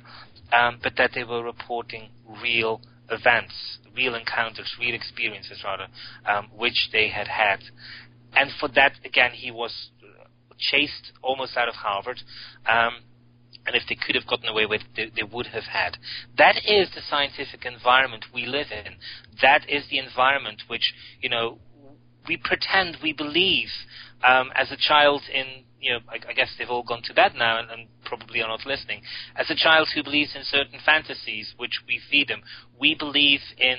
but that they were reporting real events, real encounters, real experiences rather, which they had had. And for that, again, he was chased almost out of Harvard, and if they could have gotten away with it, they would have had. That is the scientific environment we live in. That is the environment which, we pretend we believe. As a child in I guess they've all gone to bed now and probably are not listening. As a child who believes in certain fantasies, which we feed them, we believe in,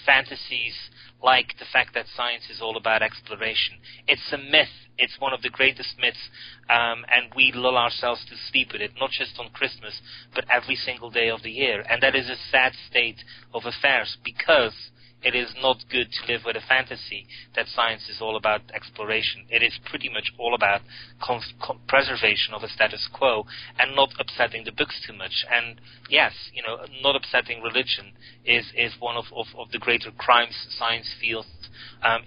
fantasies like the fact that science is all about exploration. It's a myth. It's one of the greatest myths, and we lull ourselves to sleep with it, not just on Christmas, but every single day of the year. And that is a sad state of affairs, because it is not good to live with a fantasy that science is all about exploration. It is pretty much all about preservation of a status quo and not upsetting the books too much. And yes, not upsetting religion is one of the greater crimes science feels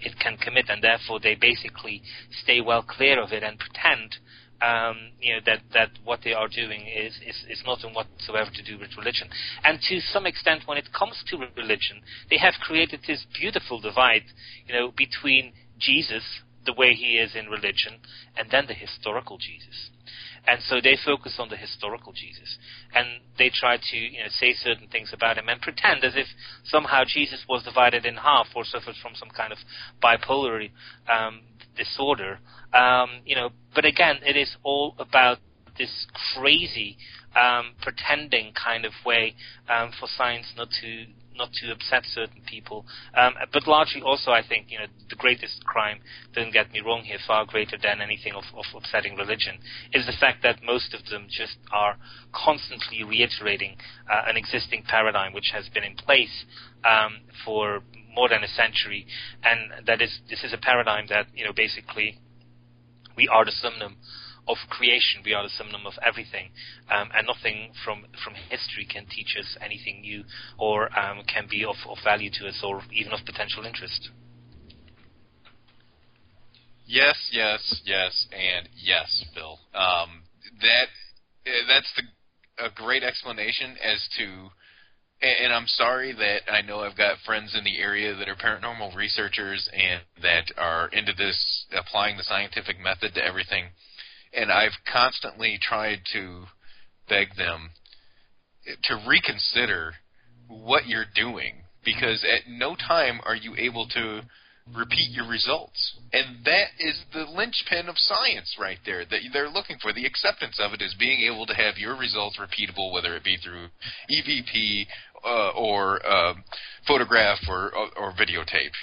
it can commit, and therefore they basically stay well clear of it and pretend that what they are doing is nothing whatsoever to do with religion. And to some extent, when it comes to religion, they have created this beautiful divide, between Jesus, the way he is in religion, and then the historical Jesus. And so they focus on the historical Jesus, and they try to say certain things about him and pretend as if somehow Jesus was divided in half or suffered from some kind of bipolar disorder. But again, it is all about this crazy pretending kind of way for science not to upset certain people. But largely also, I think, the greatest crime, don't get me wrong here, far greater than anything of upsetting religion, is the fact that most of them just are constantly reiterating an existing paradigm which has been in place for more than a century, and this is a paradigm that, basically, we are the summum of creation, we are the summum of everything, and nothing from history can teach us anything new or can be of value to us or even of potential interest. Yes, and yes, Bill. That's a great explanation as to. And I'm sorry that I know I've got friends in the area that are paranormal researchers and that are into this, applying the scientific method to everything. And I've constantly tried to beg them to reconsider what you're doing, because at no time are you able to repeat your results. And that is the linchpin of science right there, that they're looking for. The acceptance of it is being able to have your results repeatable, whether it be through EVP or photograph or videotape,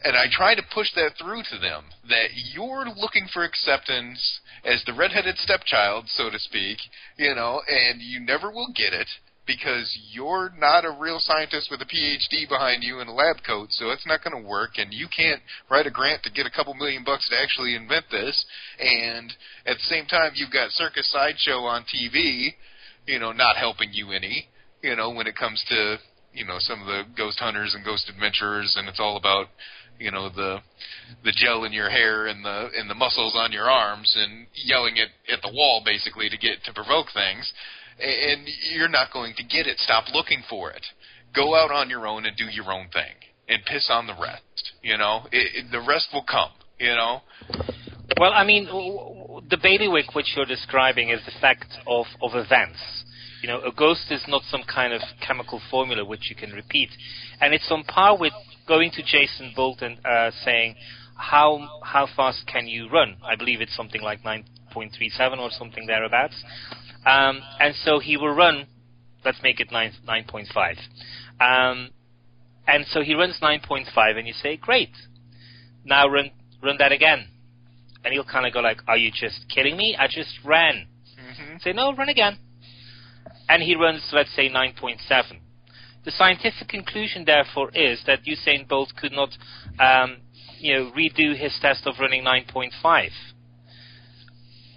and I try to push that through to them, that you're looking for acceptance as the redheaded stepchild, so to speak, and you never will get it, because you're not a real scientist with a PhD behind you in a lab coat, so it's not going to work, and you can't write a grant to get a couple $1 million to actually invent this, and at the same time you've got Circus Sideshow on TV, not helping you any, when it comes to, some of the ghost hunters and ghost adventurers, and it's all about, the gel in your hair and the muscles on your arms and yelling at the wall basically to provoke things. And you're not going to get it. Stop looking for it. Go out on your own and do your own thing, and piss on the rest. The rest will come. Well, I mean, the bailiwick which you're describing is the fact of events. A ghost is not some kind of chemical formula which you can repeat, and it's on par with going to Jason Bolt and saying, how fast can you run? I believe it's something like 9.37 or something thereabouts. And so he will run, let's make it 9.5. And so he runs 9.5, and you say, great, now run that again. And he'll kind of go like, are you just kidding me? I just ran. Mm-hmm. Say, no, run again. And he runs, let's say, 9.7. The scientific conclusion, therefore, is that Usain Bolt could not, redo his test of running 9.5.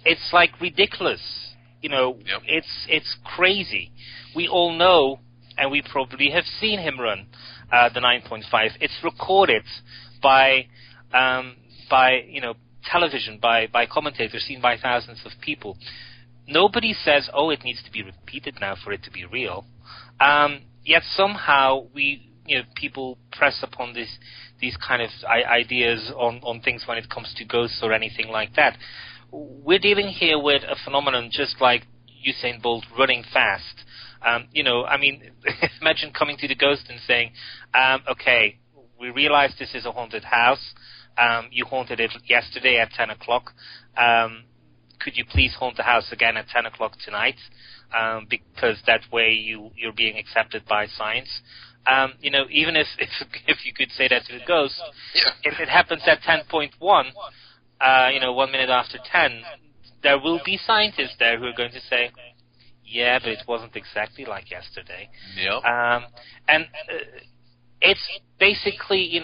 It's like ridiculous. Yep. It's crazy. We all know, and we probably have seen him run the 9.5. It's recorded by television, by commentators, seen by thousands of people. Nobody says, oh, it needs to be repeated now for it to be real. Yet somehow people press upon these kind of ideas on things when it comes to ghosts or anything like that. We're dealing here with a phenomenon just like Usain Bolt running fast. Imagine coming to the ghost and saying, okay, we realize this is a haunted house. You haunted it yesterday at 10 o'clock. Could you please haunt the house again at 10 o'clock tonight? Because that way you're being accepted by science. Even if you could say that to the ghost, if it happens at 10.1, 1 minute after 10, there will be scientists there who are going to say, yeah, but it wasn't exactly like yesterday. Yep. And it's basically,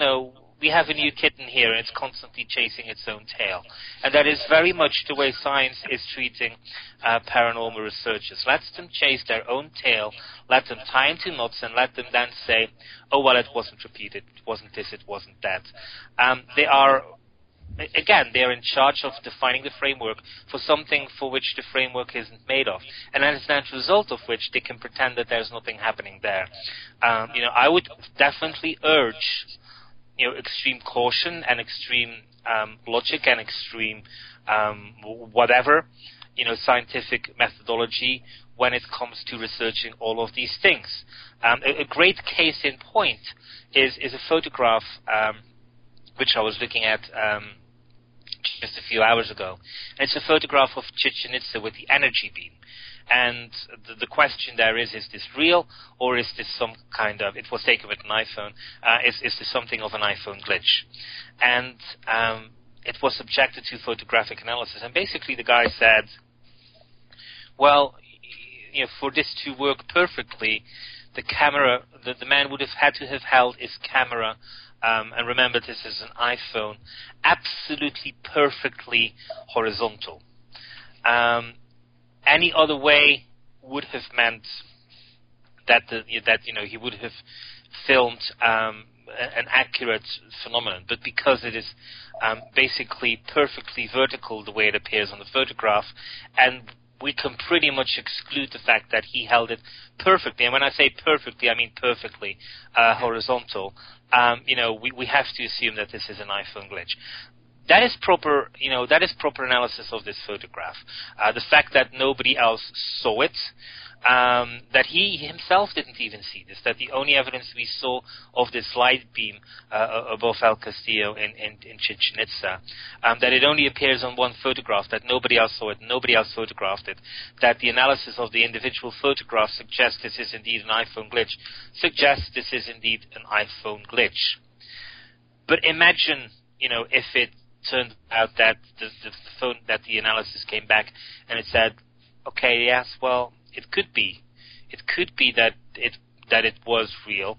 we have a new kitten here, and it's constantly chasing its own tail. And that is very much the way science is treating paranormal researchers. Let them chase their own tail, let them tie into knots, and let them then say, oh, well, it wasn't repeated, it wasn't this, it wasn't that. They're in charge of defining the framework for something for which the framework isn't made of. And as a natural result of which, they can pretend that there's nothing happening there. I would definitely urge extreme caution and extreme logic and extreme scientific methodology when it comes to researching all of these things. A great case in point is a photograph which I was looking at just a few hours ago. And it's a photograph of Chichen Itza with the energy beam. And the question there is this real, or is this some kind of, it was taken with an iPhone, is this something of an iPhone glitch? And it was subjected to photographic analysis. And basically the guy said, well, for this to work perfectly, the camera, the man would have had to have held his camera, and remember this is an iPhone, absolutely perfectly horizontal. Any other way would have meant that he would have filmed an accurate phenomenon, but because it is basically perfectly vertical the way it appears on the photograph, and we can pretty much exclude the fact that he held it perfectly, and when I say perfectly, I mean perfectly horizontal. We have to assume that this is an iPhone glitch. That is proper, proper analysis of this photograph. The fact that nobody else saw it, that he himself didn't even see this, that the only evidence we saw of this light beam above El Castillo in Chichen Itza, that it only appears on one photograph, that nobody else saw it, nobody else photographed it, that the analysis of the individual photographs suggests this is indeed an iPhone glitch, suggests this is indeed an iPhone glitch. But imagine, if it turned out that the analysis came back and it said, okay, yes, well, it could be that it was real.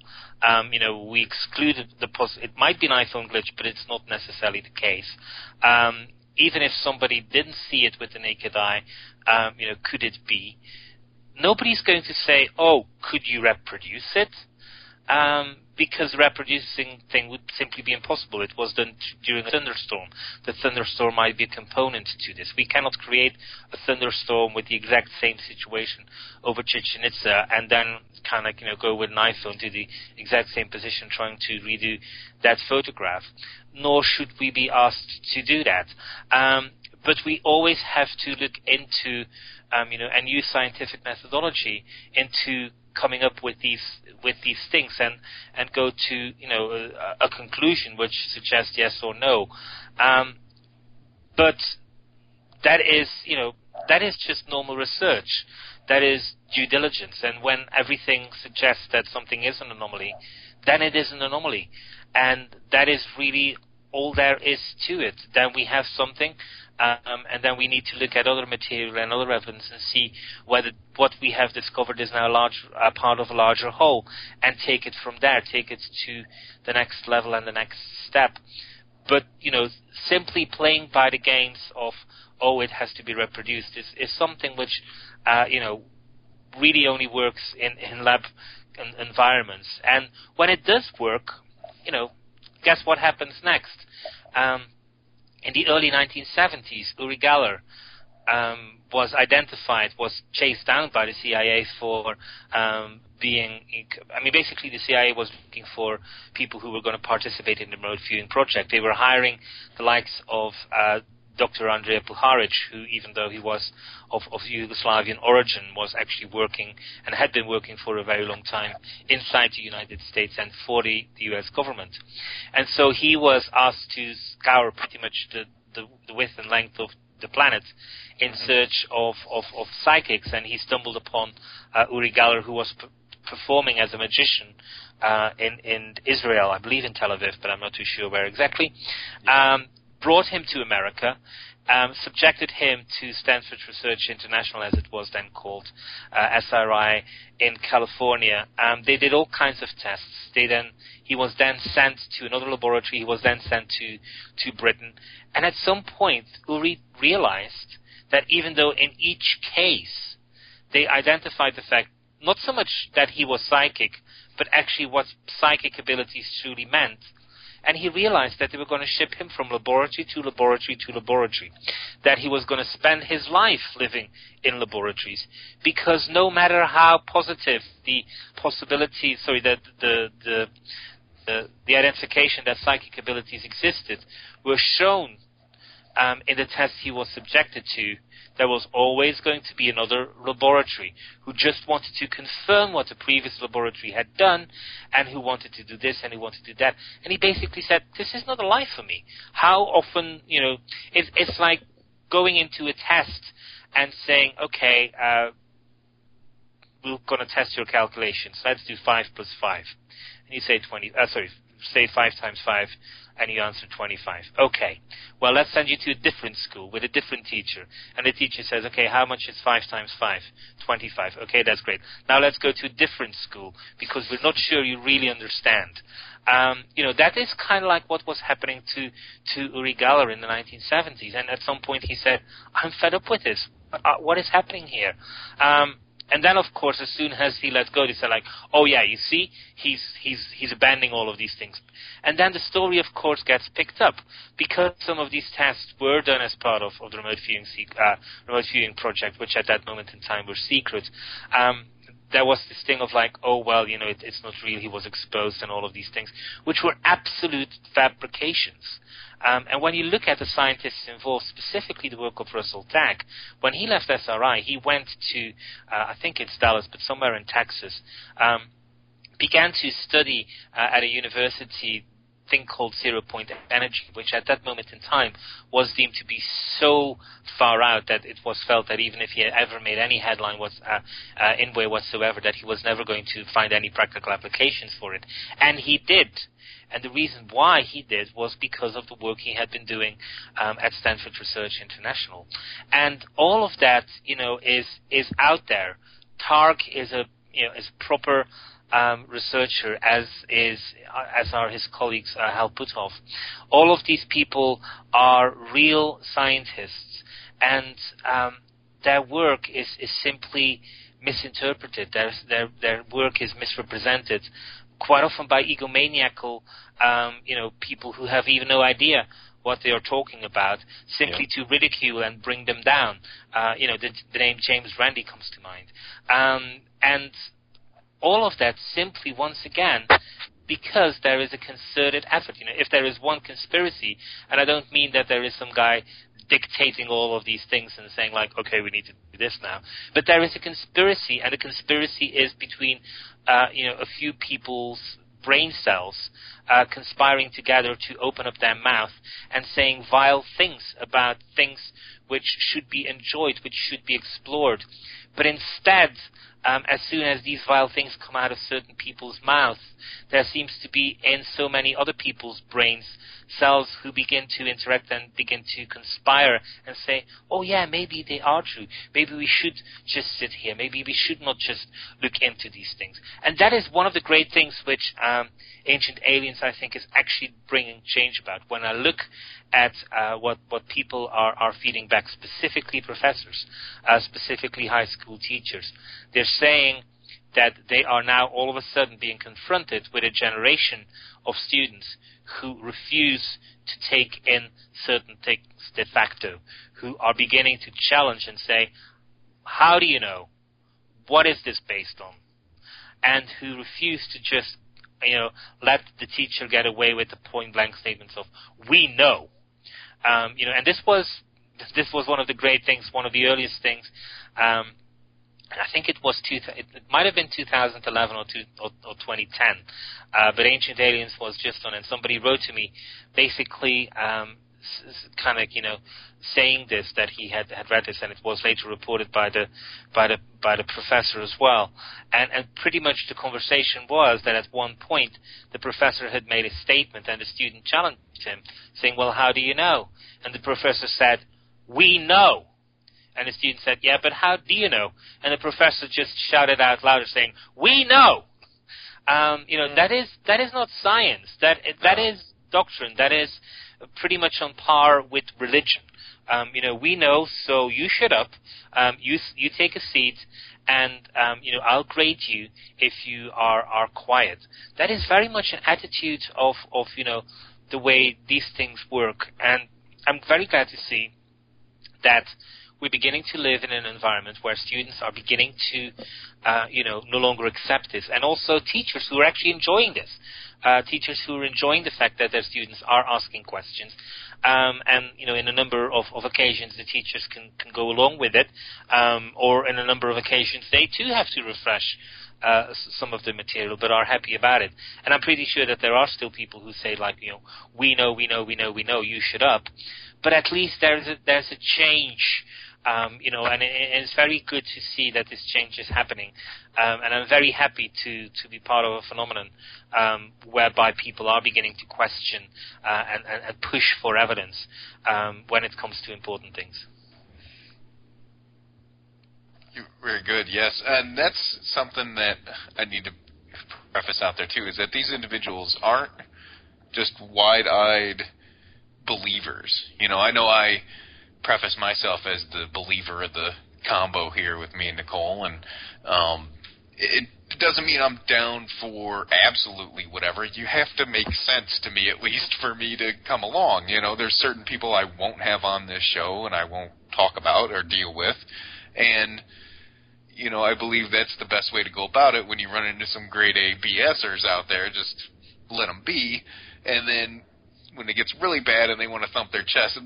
We excluded it might be an iPhone glitch, but it's not necessarily the case. Even if somebody didn't see it with the naked eye, could it be? Nobody's going to say, oh, could you reproduce it? Because the reproducing thing would simply be impossible. It was done during a thunderstorm. The thunderstorm might be a component to this. We cannot create a thunderstorm with the exact same situation over Chichen Itza and then kind of go with an iPhone to the exact same position trying to redo that photograph. Nor should we be asked to do that. But we always have to look into and use scientific methodology into coming up with these things and go to a conclusion which suggests yes or no, but that is just normal research. That is due diligence, and when everything suggests that something is an anomaly, then it is an anomaly, and that is really all there is to it. Then we have something. And then we need to look at other material and other evidence and see whether what we have discovered is now a part of a larger whole, and take it from there, take it to the next level and the next step. But, simply playing by the games of, oh, it has to be reproduced is something which, really only works in lab environments. And when it does work, guess what happens next? In the early 1970s, Uri Geller was chased down by the CIA for basically the CIA was looking for people who were going to participate in the remote viewing project. They were hiring the likes of Dr. Andrija Puharic, who, even though he was of Yugoslavian origin, was actually working and had been working for a very long time inside the United States and for the U.S. government. And so he was asked to scour pretty much the width and length of the planet in search of psychics, and he stumbled upon Uri Geller, who was performing as a magician in Israel, I believe in Tel Aviv, but I'm not too sure where exactly. Brought him to America, subjected him to Stanford Research International, as it was then called, SRI, in California. They did all kinds of tests. He was then sent to another laboratory. He was then sent to Britain. And at some point, Uri realized that even though in each case they identified the fact, not so much that he was psychic, but actually what psychic abilities truly meant. And he realized that they were going to ship him from laboratory to laboratory to laboratory, that he was going to spend his life living in laboratories, because no matter how positive the possibility, the identification that psychic abilities existed were shown in the tests he was subjected to, there was always going to be another laboratory who just wanted to confirm what the previous laboratory had done, and who wanted to do this and who wanted to do that. And he basically said, this is not a life for me. How often, it's like going into a test and saying, okay, we're going to test your calculations. Let's do 5 plus 5. And you say say 5 times 5, and you answer 25. Okay, well, let's send you to a different school with a different teacher. And the teacher says, okay, how much is 5 times 5? 25. Okay, that's great. Now let's go to a different school, because we're not sure you really understand. That is kind of like what was happening to Uri Geller in the 1970s. And at some point he said, I'm fed up with this. What is happening here? And then, of course, as soon as he let go, they said, like, oh, yeah, you see, he's abandoning all of these things. And then the story, of course, gets picked up, because some of these tests were done as part of the remote viewing project, which at that moment in time were secret. There was this thing of like, oh, well, it's not real, he was exposed, and all of these things, which were absolute fabrications. And when you look at the scientists involved, specifically the work of Russell Tack, when he left SRI, he went to, I think it's Dallas, but somewhere in Texas, began to study at a university thing called zero-point energy, which at that moment in time was deemed to be so far out that it was felt that even if he had ever made any headline in way whatsoever, that he was never going to find any practical applications for it. And he did. And the reason why he did was because of the work he had been doing at Stanford Research International. And all of that, is out there. Targ is a proper researcher, as are his colleagues, Hal Puthoff. All of these people are real scientists, and their work is simply misinterpreted. Their work is misrepresented, quite often by egomaniacal, people who have even no idea what they are talking about, simply to ridicule and bring them down. The name James Randi comes to mind. And all of that simply, once again, because there is a concerted effort. If there is one conspiracy, and I don't mean that there is some guy dictating all of these things and saying, like, okay, we need to do this now. But there is a conspiracy, and the conspiracy is between, a few people's brain cells conspiring together to open up their mouth and saying vile things about things which should be enjoyed, which should be explored. But instead, as soon as these vile things come out of certain people's mouths, there seems to be in so many other people's brains cells who begin to interact and begin to conspire and say, oh yeah, maybe they are true. Maybe we should just sit here. Maybe we should not just look into these things. And that is one of the great things which Ancient Aliens, I think, is actually bringing change about. When I look at what people are feeding back, specifically professors, specifically high school teachers, they're saying that they are now all of a sudden being confronted with a generation of students who refuse to take in certain things de facto, who are beginning to challenge and say, how do you know? What is this based on? And who refuse to just, let the teacher get away with the point-blank statements of, we know. And this was this was one of the great things, one of the earliest things. I think it might have been 2011 or 2010, but Ancient Aliens was just on, and somebody wrote to me, basically kind of saying this, that he had read this, and it was later reported by the professor as well, and pretty much the conversation was that at one point the professor had made a statement and the student challenged him, saying, "Well, how do you know?" And the professor said, "We know." And the student said, "Yeah, but how do you know?" And the professor just shouted out louder, saying, "We know." That is not science. That is doctrine. That is pretty much on par with religion. We know, so you shut up. You take a seat, and I'll grade you if you are quiet. That is very much an attitude of the way these things work, and I'm very glad to see that we're beginning to live in an environment where students are beginning to, no longer accept this, and also teachers who are actually enjoying this. Teachers who are enjoying the fact that their students are asking questions, and in a number of occasions the teachers can go along with it, or in a number of occasions they too have to refresh some of the material, but are happy about it. And I'm pretty sure that there are still people who say, like, we know, you shut up. But at least there's a change. And it's very good to see that this change is happening, and I'm very happy to be part of a phenomenon whereby people are beginning to question and push for evidence when it comes to important things. Very good, yes. And that's something that I need to preface out there, too, is that these individuals aren't just wide-eyed believers. I know I preface myself as the believer of the combo here with me and Nicole, and it doesn't mean I'm down for absolutely whatever. You have to make sense to me, at least, for me to come along. There's certain people I won't have on this show and I won't talk about or deal with, and I believe that's the best way to go about it. When you run into some grade A BSers out there, just let them be, and then when it gets really bad and they want to thump their chest,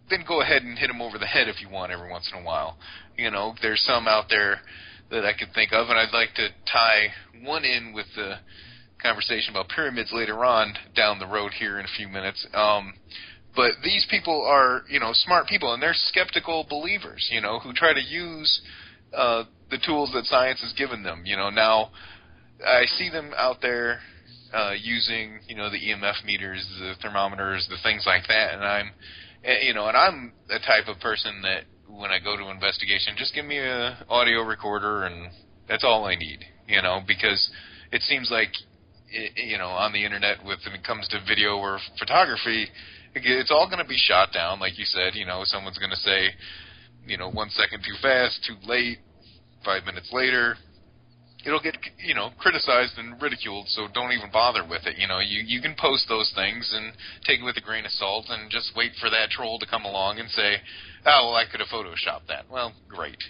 then go ahead and hit them over the head if you want every once in a while. There's some out there that I could think of, and I'd like to tie one in with the conversation about pyramids later on down the road here in a few minutes. But these people are, smart people, and they're skeptical believers, who try to use the tools that science has given them. Now I see them out there using, the EMF meters, the thermometers, the things like that, and I'm the type of person that when I go to investigation, just give me a audio recorder and that's all I need, because it seems like, on the internet when it comes to video or photography, it's all going to be shot down, like you said. Someone's going to say, 1 second too fast, too late, 5 minutes later. It'll get, criticized and ridiculed, so don't even bother with it. You can post those things and take it with a grain of salt and just wait for that troll to come along and say, oh, well, I could have photoshopped that. Well, great.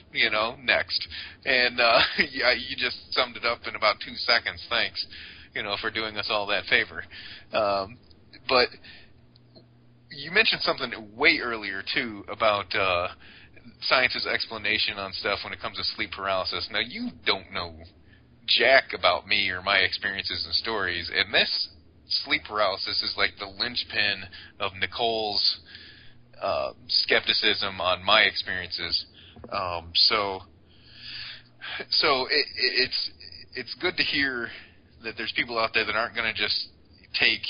Next. And you just summed it up in about 2 seconds. Thanks, for doing us all that favor. But you mentioned something way earlier, too, about science's explanation on stuff when it comes to sleep paralysis. Now, you don't know jack about me or my experiences and stories, and this sleep paralysis is like the linchpin of Nicole's skepticism on my experiences. So it's good to hear that there's people out there that aren't going to just take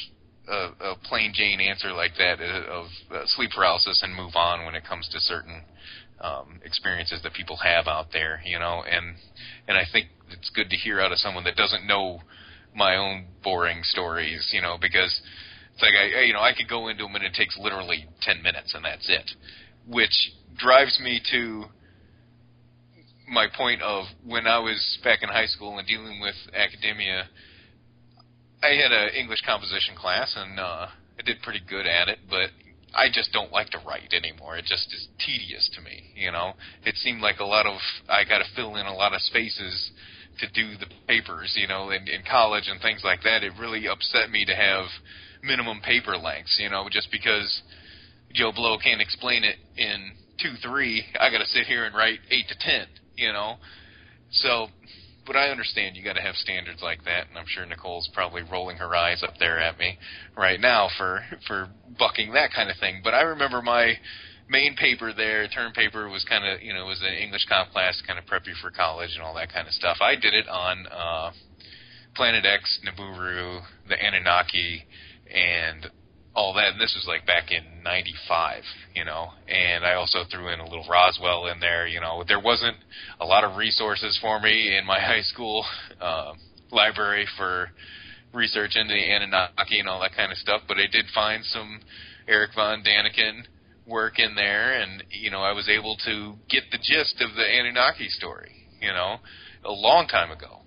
a plain Jane answer like that of sleep paralysis and move on when it comes to certain experiences that people have out there, and I think it's good to hear out of someone that doesn't know my own boring stories, because it's like I could go into them and it takes literally 10 minutes and that's it, which drives me to my point of when I was back in high school and dealing with academia. I had an English composition class and I did pretty good at it, but I just don't like to write anymore. It just is tedious to me, It seemed like I got to fill in a lot of spaces to do the papers, in college and things like that. It really upset me to have minimum paper lengths, just because Joe Blow can't explain it in 2-3. I got to sit here and write 8 to 10. You know, so. But I understand you got to have standards like that, and I'm sure Nicole's probably rolling her eyes up there at me right now for bucking that kind of thing. But I remember my main paper there, term paper, was kind of, it was an English comp class, kind of prep you for college and all that kind of stuff. I did it on Planet X, Nibiru, the Anunnaki, and all that. And this was like back in 95, and I also threw in a little Roswell in there. There wasn't a lot of resources for me in my high school library for research into the Anunnaki and all that kind of stuff, but I did find some Eric von Daniken work in there, and I was able to get the gist of the Anunnaki story, a long time ago,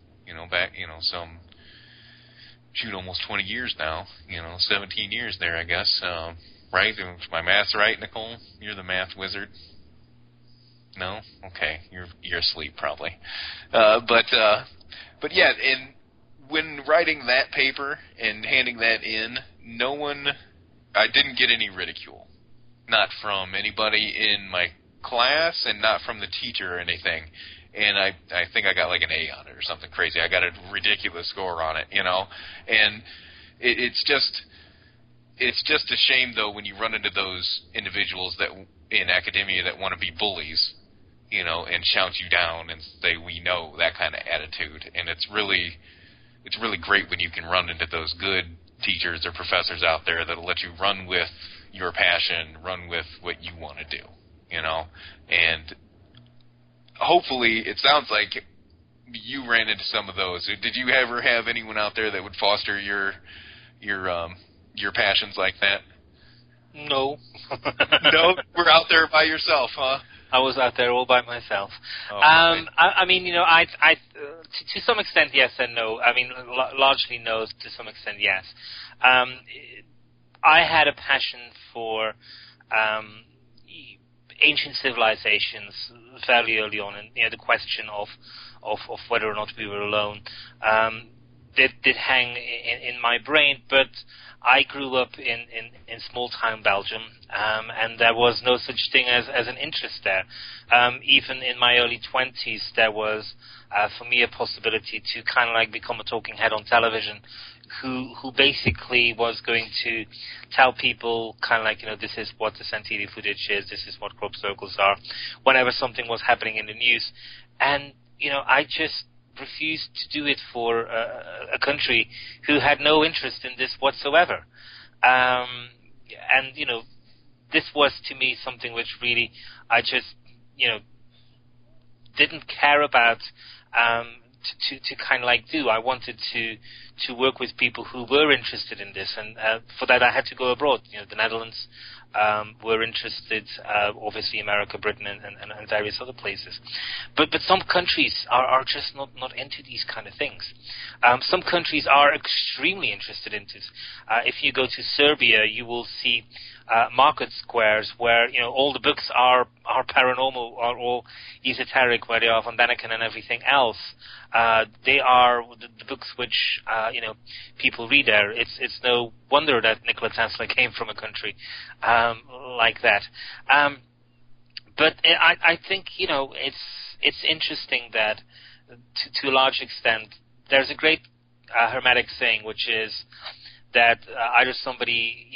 back, almost 20 years now, 17 years there, I guess, right? Is my math's right, Nicole? You're the math wizard. No? Okay, you're asleep probably. But yeah, and when writing that paper and handing that in, I didn't get any ridicule. Not from anybody in my class and not from the teacher or anything. And I think I got like an A on it or something crazy. I got a ridiculous score on it, And it's just a shame, though, when you run into those individuals that in academia that want to be bullies, and shout you down and say, we know, that kind of attitude. And it's really great when you can run into those good teachers or professors out there that'll let you run with your passion, run with what you want to do, and hopefully it sounds like you ran into some of those. Did you ever have anyone out there that would foster your passions like that? No. No? We're out there by yourself, huh? I was out there all by myself. Oh, I mean, I to some extent, yes and no. I mean, largely no, to some extent, yes. I had a passion for ancient civilizations fairly early on, and the question of whether or not we were alone did hang in my brain. But I grew up in small town Belgium, and there was no such thing as an interest there. Even in my early 20s, there was for me a possibility to kind of like become a talking head on television, who basically was going to tell people kind of like, this is what the Santini footage is, this is what crop circles are, whenever something was happening in the news. And, I just refused to do it for a country who had no interest in this whatsoever. And, this was to me something which really I just, didn't care about to kind of like do. I wanted to work with people who were interested in this, and for that I had to go abroad. The Netherlands were interested, obviously America, Britain, and various other places. But some countries are just not into these kind of things. Some countries are extremely interested in this. If you go to Serbia, you will see market squares where all the books are paranormal, are all esoteric, where they are von Däniken and everything else. They are the books which people read there. It's no wonder that Nikola Tesla came from a country like that. But I think it's interesting that to a large extent there's a great Hermetic saying, which is that either somebody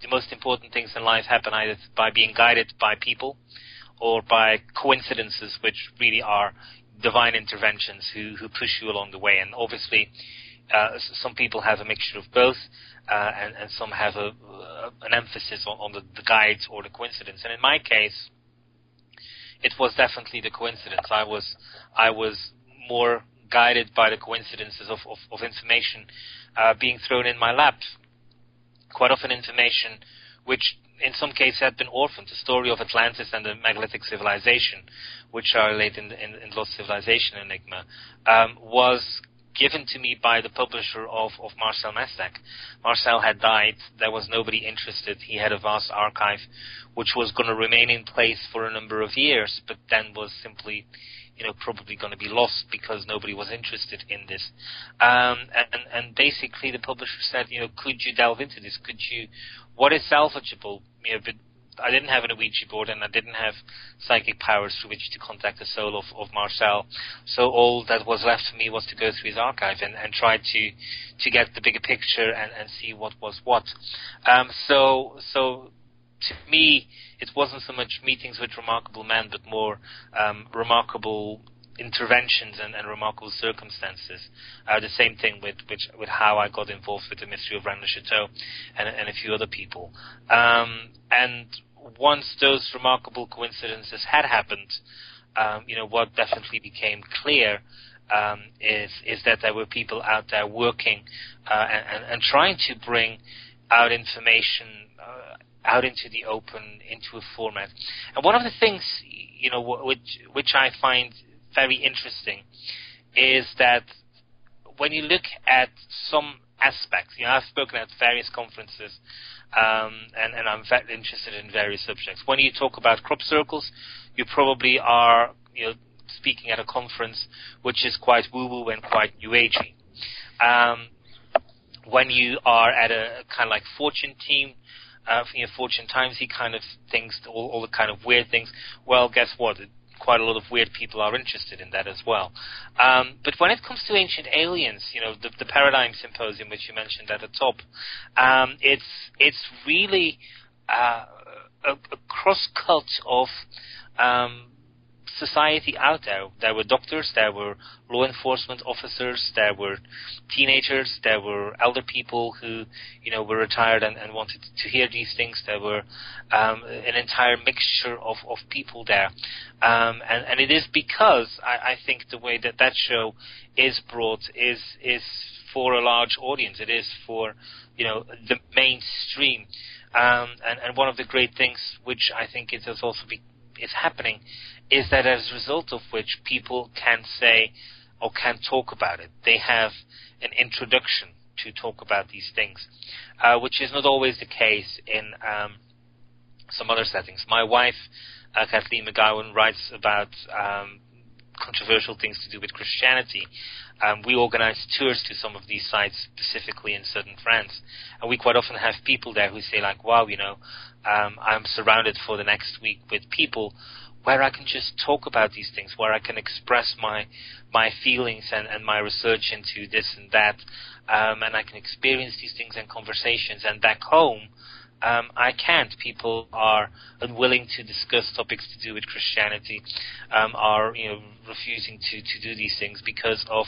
the most important things in life happen either by being guided by people or by coincidences, which really are divine interventions who push you along the way. And obviously, some people have a mixture of both, and some have an emphasis on the guides or the coincidence. And in my case, it was definitely the coincidence. I was more guided by the coincidences of information being thrown in my lap. Quite often information which in some cases had been orphaned. The story of Atlantis and the megalithic civilization, which are related in Lost Civilization Enigma, was given to me by the publisher of Marcel Mestak. Marcel had died. There was nobody interested. He had a vast archive which was going to remain in place for a number of years, but then was simply probably going to be lost because nobody was interested in this. And basically the publisher said, could you delve into this? What is salvageable? I didn't have an Ouija board, and I didn't have psychic powers through which to contact the soul of Marcel. So all that was left for me was to go through his archive and try to get the bigger picture and see what was what. So to me, it wasn't so much meetings with remarkable men, but more remarkable interventions and remarkable circumstances. The same thing with how I got involved with the mystery of Rennes-le-Château and a few other people. And once those remarkable coincidences had happened, what definitely became clear is that there were people out there working and trying to bring out information out into the open, into a format. And one of the things, which I find very interesting is that when you look at some aspects, I've spoken at various conferences, and I'm very interested in various subjects. When you talk about crop circles, you probably are, speaking at a conference which is quite woo-woo and quite new agey. When you are at a kind of like fortune team, fortune timesy kind of things, all the kind of weird things, well, guess what? Quite a lot of weird people are interested in that as well. But when it comes to ancient aliens, the Paradigm Symposium, which you mentioned at the top, it's really a cross-cut of society out there. There were doctors, there were law enforcement officers, there were teenagers, there were elder people who, were retired and wanted to hear these things. There were an entire mixture of people there. And it is because I think the way that show is brought is for a large audience. It is for, the mainstream. And one of the great things which I think is happening is that as a result of which people can say or can talk about it. They have an introduction to talk about these things, which is not always the case in some other settings. My wife, Kathleen McGowan, writes about controversial things to do with Christianity. We organize tours to some of these sites, specifically in southern France, and we quite often have people there who say, like, wow, I'm surrounded for the next week with people where I can just talk about these things, where I can express my feelings and my research into this and that, and I can experience these things in conversations. And back home, I can't. People are unwilling to discuss topics to do with Christianity, are refusing to do these things because of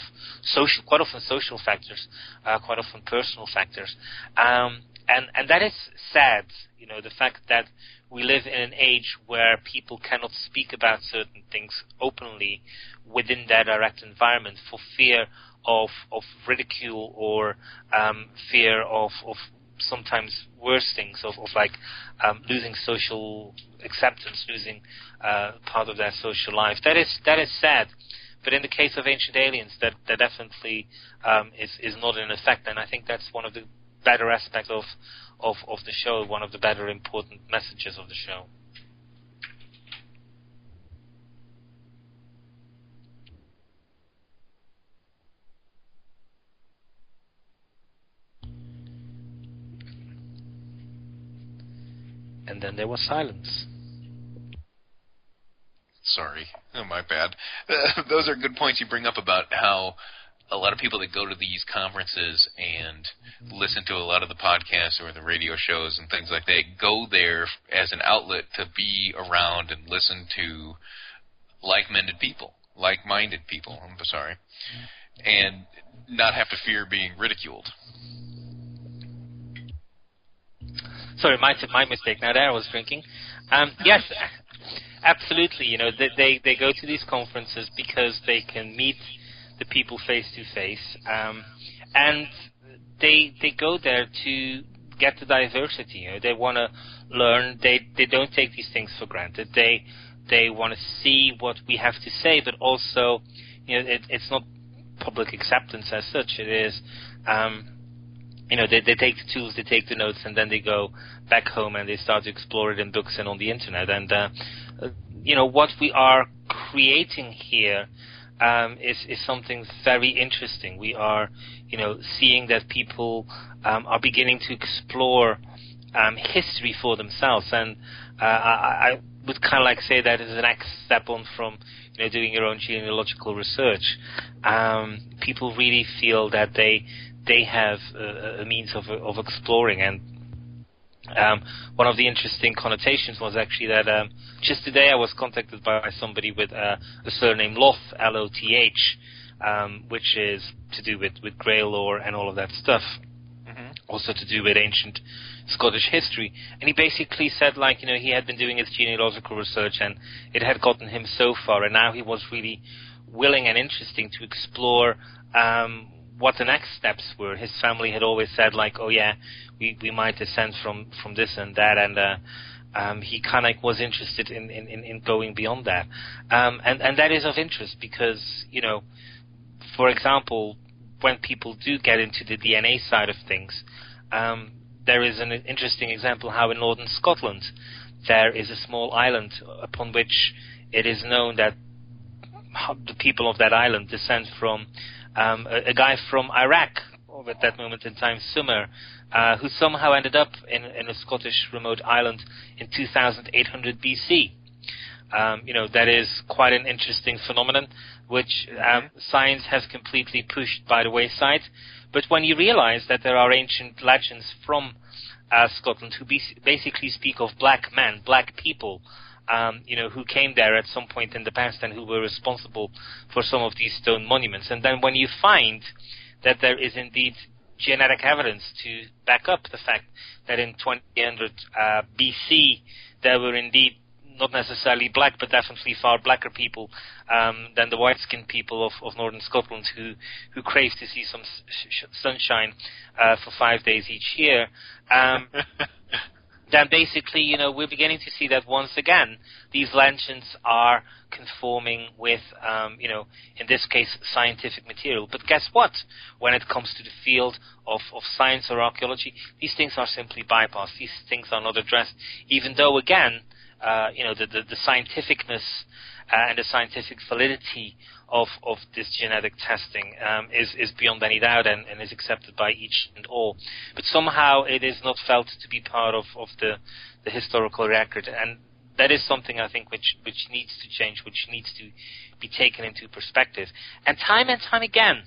quite often social factors, quite often personal factors, and that is sad. The fact that we live in an age where people cannot speak about certain things openly within their direct environment for fear of ridicule or fear of sometimes worse things of losing social acceptance, losing part of their social life. That is sad. But in the case of Ancient Aliens, that definitely is not in effect, and I think that's one of the better aspects of the show, one of the better important messages of the show. And then there was silence. Sorry. Oh, my bad. Those are good points you bring up about how a lot of people that go to these conferences and listen to a lot of the podcasts or the radio shows and things like that go there as an outlet to be around and listen to like-minded people, and not have to fear being ridiculed. Sorry, my mistake. Now there I was drinking. Yes, absolutely. They go to these conferences because they can meet the people face to face, and they go there to get the diversity. They want to learn. They don't take these things for granted. They want to see what we have to say, but also, it's not public acceptance as such. It is. They take the tools, they take the notes, and then they go back home and they start to explore it in books and on the internet. And what we are creating here is something very interesting. We are, seeing that people are beginning to explore history for themselves. And I would kind of like say that is the next step on from doing your own genealogical research. People really feel that they have a means of exploring. And one of the interesting connotations was actually that just today I was contacted by somebody with a surname Loth, L-O-T-H, which is to do with Grail lore and all of that stuff. Mm-hmm. Also to do with ancient Scottish history. And he basically said, he had been doing his genealogical research and it had gotten him so far, and now he was really willing and interested to explore what the next steps were. His family had always said, we might descend from this and that, and he kind of was interested in going beyond that. And that is of interest because, for example, when people do get into the DNA side of things, there is an interesting example how in northern Scotland there is a small island upon which it is known that the people of that island descend from a guy from Iraq, or at that moment in time Sumer, who somehow ended up in a Scottish remote island in 2800 BC. That is quite an interesting phenomenon, which science has completely pushed by the wayside. But when you realize that there are ancient legends from Scotland who basically speak of black men, black people, who came there at some point in the past and who were responsible for some of these stone monuments. And then when you find that there is indeed genetic evidence to back up the fact that in 2800 BC there were indeed not necessarily black, but definitely far blacker people than the white-skinned people of northern Scotland who crave to see some sunshine for 5 days each year, then basically, we're beginning to see that once again, these legends are conforming with, in this case, scientific material. But guess what? When it comes to the field of science or archaeology, these things are simply bypassed. These things are not addressed, even though, again, the scientificness and the scientific validity of this genetic testing is beyond any doubt and is accepted by each and all. But somehow it is not felt to be part of the historical record. And that is something, I think, which needs to change, which needs to be taken into perspective. And time again,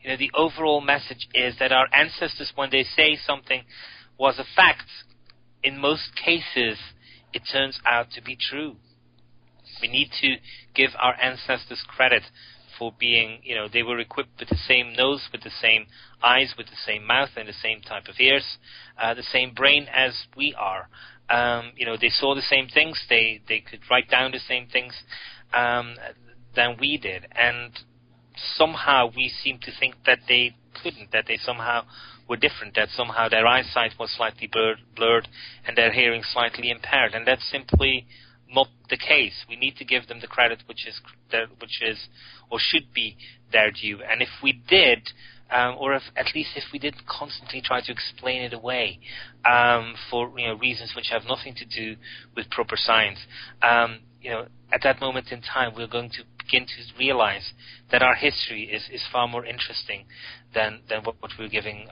the overall message is that our ancestors, when they say something was a fact, in most cases, it turns out to be true. We need to give our ancestors credit for being, they were equipped with the same nose, with the same eyes, with the same mouth, and the same type of ears, the same brain as we are. They saw the same things, they could write down the same things than we did. And somehow we seem to think that they couldn't, that they somehow were different, that somehow their eyesight was slightly blurred and their hearing slightly impaired. And that's simply not the case. We need to give them the credit which is or should be their due. And if we did, or at least if we didn't constantly try to explain it away for reasons which have nothing to do with proper science, at that moment in time we're going to begin to realize that our history is far more interesting than what we're giving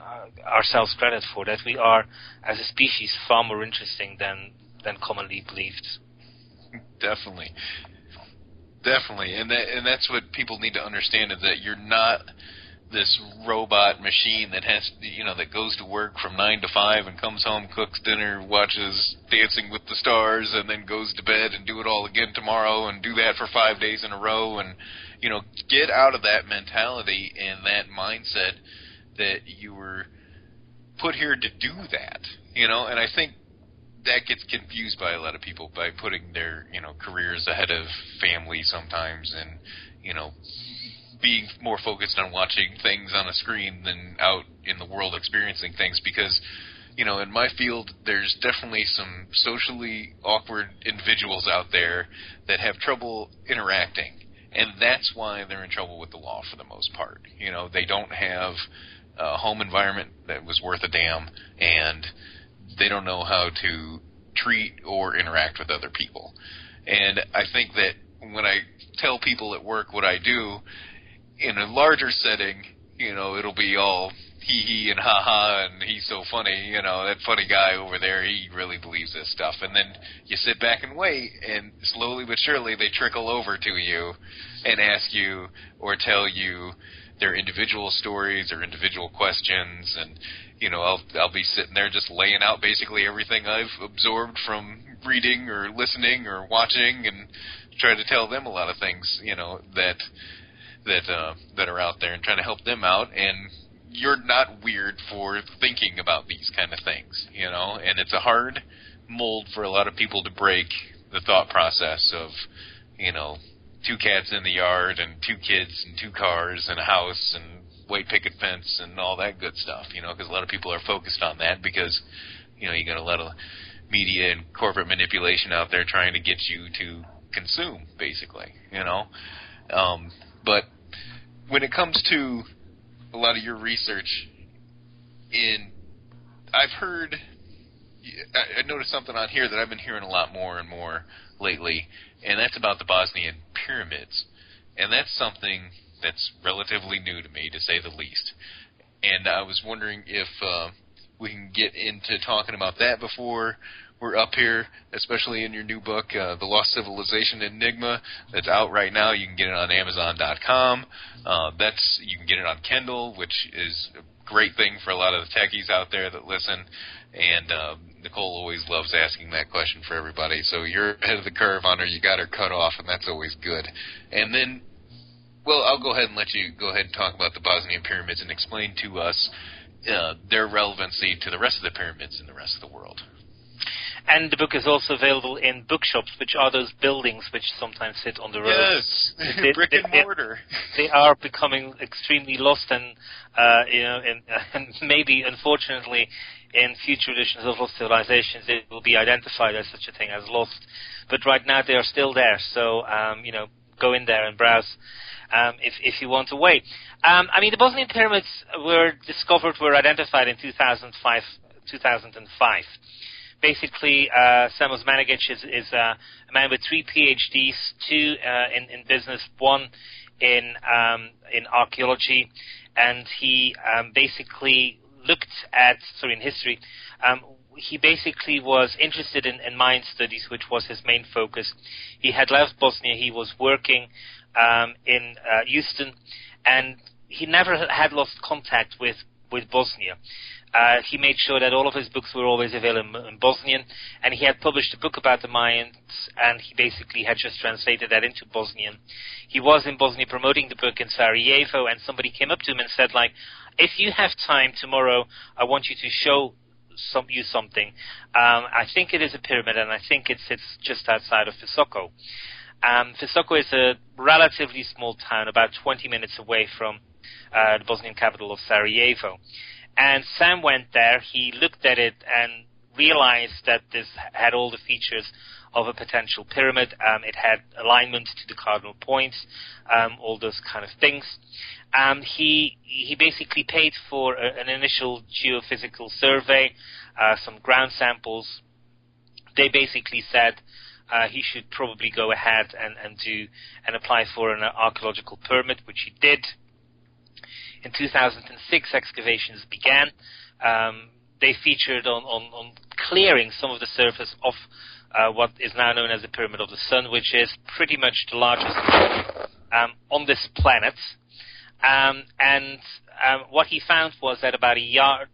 ourselves credit for, that we are as a species far more interesting than commonly believed. Definitely, and that's what people need to understand, is that you're not this robot machine that has, that goes to work from 9 to 5 and comes home, cooks dinner, watches Dancing with the Stars, and then goes to bed and do it all again tomorrow and do that for 5 days in a row. And get out of that mentality and that mindset that you were put here to do that. And I think that gets confused by a lot of people by putting their, careers ahead of family sometimes, and, being more focused on watching things on a screen than out in the world experiencing things. Because, in my field, there's definitely some socially awkward individuals out there that have trouble interacting. And that's why they're in trouble with the law for the most part. They don't have a home environment that was worth a damn, and they don't know how to treat or interact with other people. And I think that when I tell people at work what I do, in a larger setting, it'll be all hee-hee and ha-ha and he's so funny, that funny guy over there, he really believes this stuff. And then you sit back and wait, and slowly but surely they trickle over to you and ask you or tell you their individual stories or individual questions. And, I'll be sitting there just laying out basically everything I've absorbed from reading or listening or watching and try to tell them a lot of things, that are out there and trying to help them out. And you're not weird for thinking about these kind of things, and it's a hard mold for a lot of people to break, the thought process of, 2 cats in the yard and 2 kids and 2 cars and a house and white picket fence and all that good stuff, because a lot of people are focused on that because, you got a lot of media and corporate manipulation out there trying to get you to consume, basically, but when it comes to a lot of your research, I noticed something on here that I've been hearing a lot more and more lately, and that's about the Bosnian pyramids. And that's something that's relatively new to me, to say the least. And I was wondering if we can get into talking about that before we're up here, especially in your new book, The Lost Civilization Enigma, that's out right now. You can get it on Amazon.com. You can get it on Kindle, which is a great thing for a lot of the techies out there that listen. And Nicole always loves asking that question for everybody. So you're ahead of the curve on her. You got her cut off, and that's always good. And then, I'll go ahead and let you go ahead and talk about the Bosnian pyramids and explain to us their relevancy to the rest of the pyramids in the rest of the world. And the book is also available in bookshops, which are those buildings which sometimes sit on the road. Yes, brick and mortar. They are becoming extremely lost, and and maybe, unfortunately, in future editions of Lost Civilizations, it will be identified as such a thing as lost. But right now, they are still there. So, go in there and browse if you want to wait. The Bosnian pyramids were identified in 2005. Basically, Samos Manigic is a man with 3 PhDs, 2 in business, 1 in archaeology, and he basically looked at, in history, he basically was interested in mind studies, which was his main focus. He had left Bosnia, he was working in Houston, and he never had lost contact with Bosnia. He made sure that all of his books were always available in Bosnian, and he had published a book about the Mayans, and he basically had just translated that into Bosnian. He was in Bosnia promoting the book in Sarajevo, and somebody came up to him and said, if you have time tomorrow, I want you to show you something. I think it is a pyramid, and I think it sits just outside of Visoko. Visoko is a relatively small town, about 20 minutes away from the Bosnian capital of Sarajevo. And Sam went there, he looked at it and realized that this had all the features of a potential pyramid. It had alignment to the cardinal points, all those kind of things. He basically paid for an initial geophysical survey, some ground samples. They basically said he should probably go ahead and apply for an archaeological permit, which he did. In 2006, excavations began. They featured on clearing some of the surface of what is now known as the Pyramid of the Sun, which is pretty much the largest on this planet. And what he found was that about 1.5 yards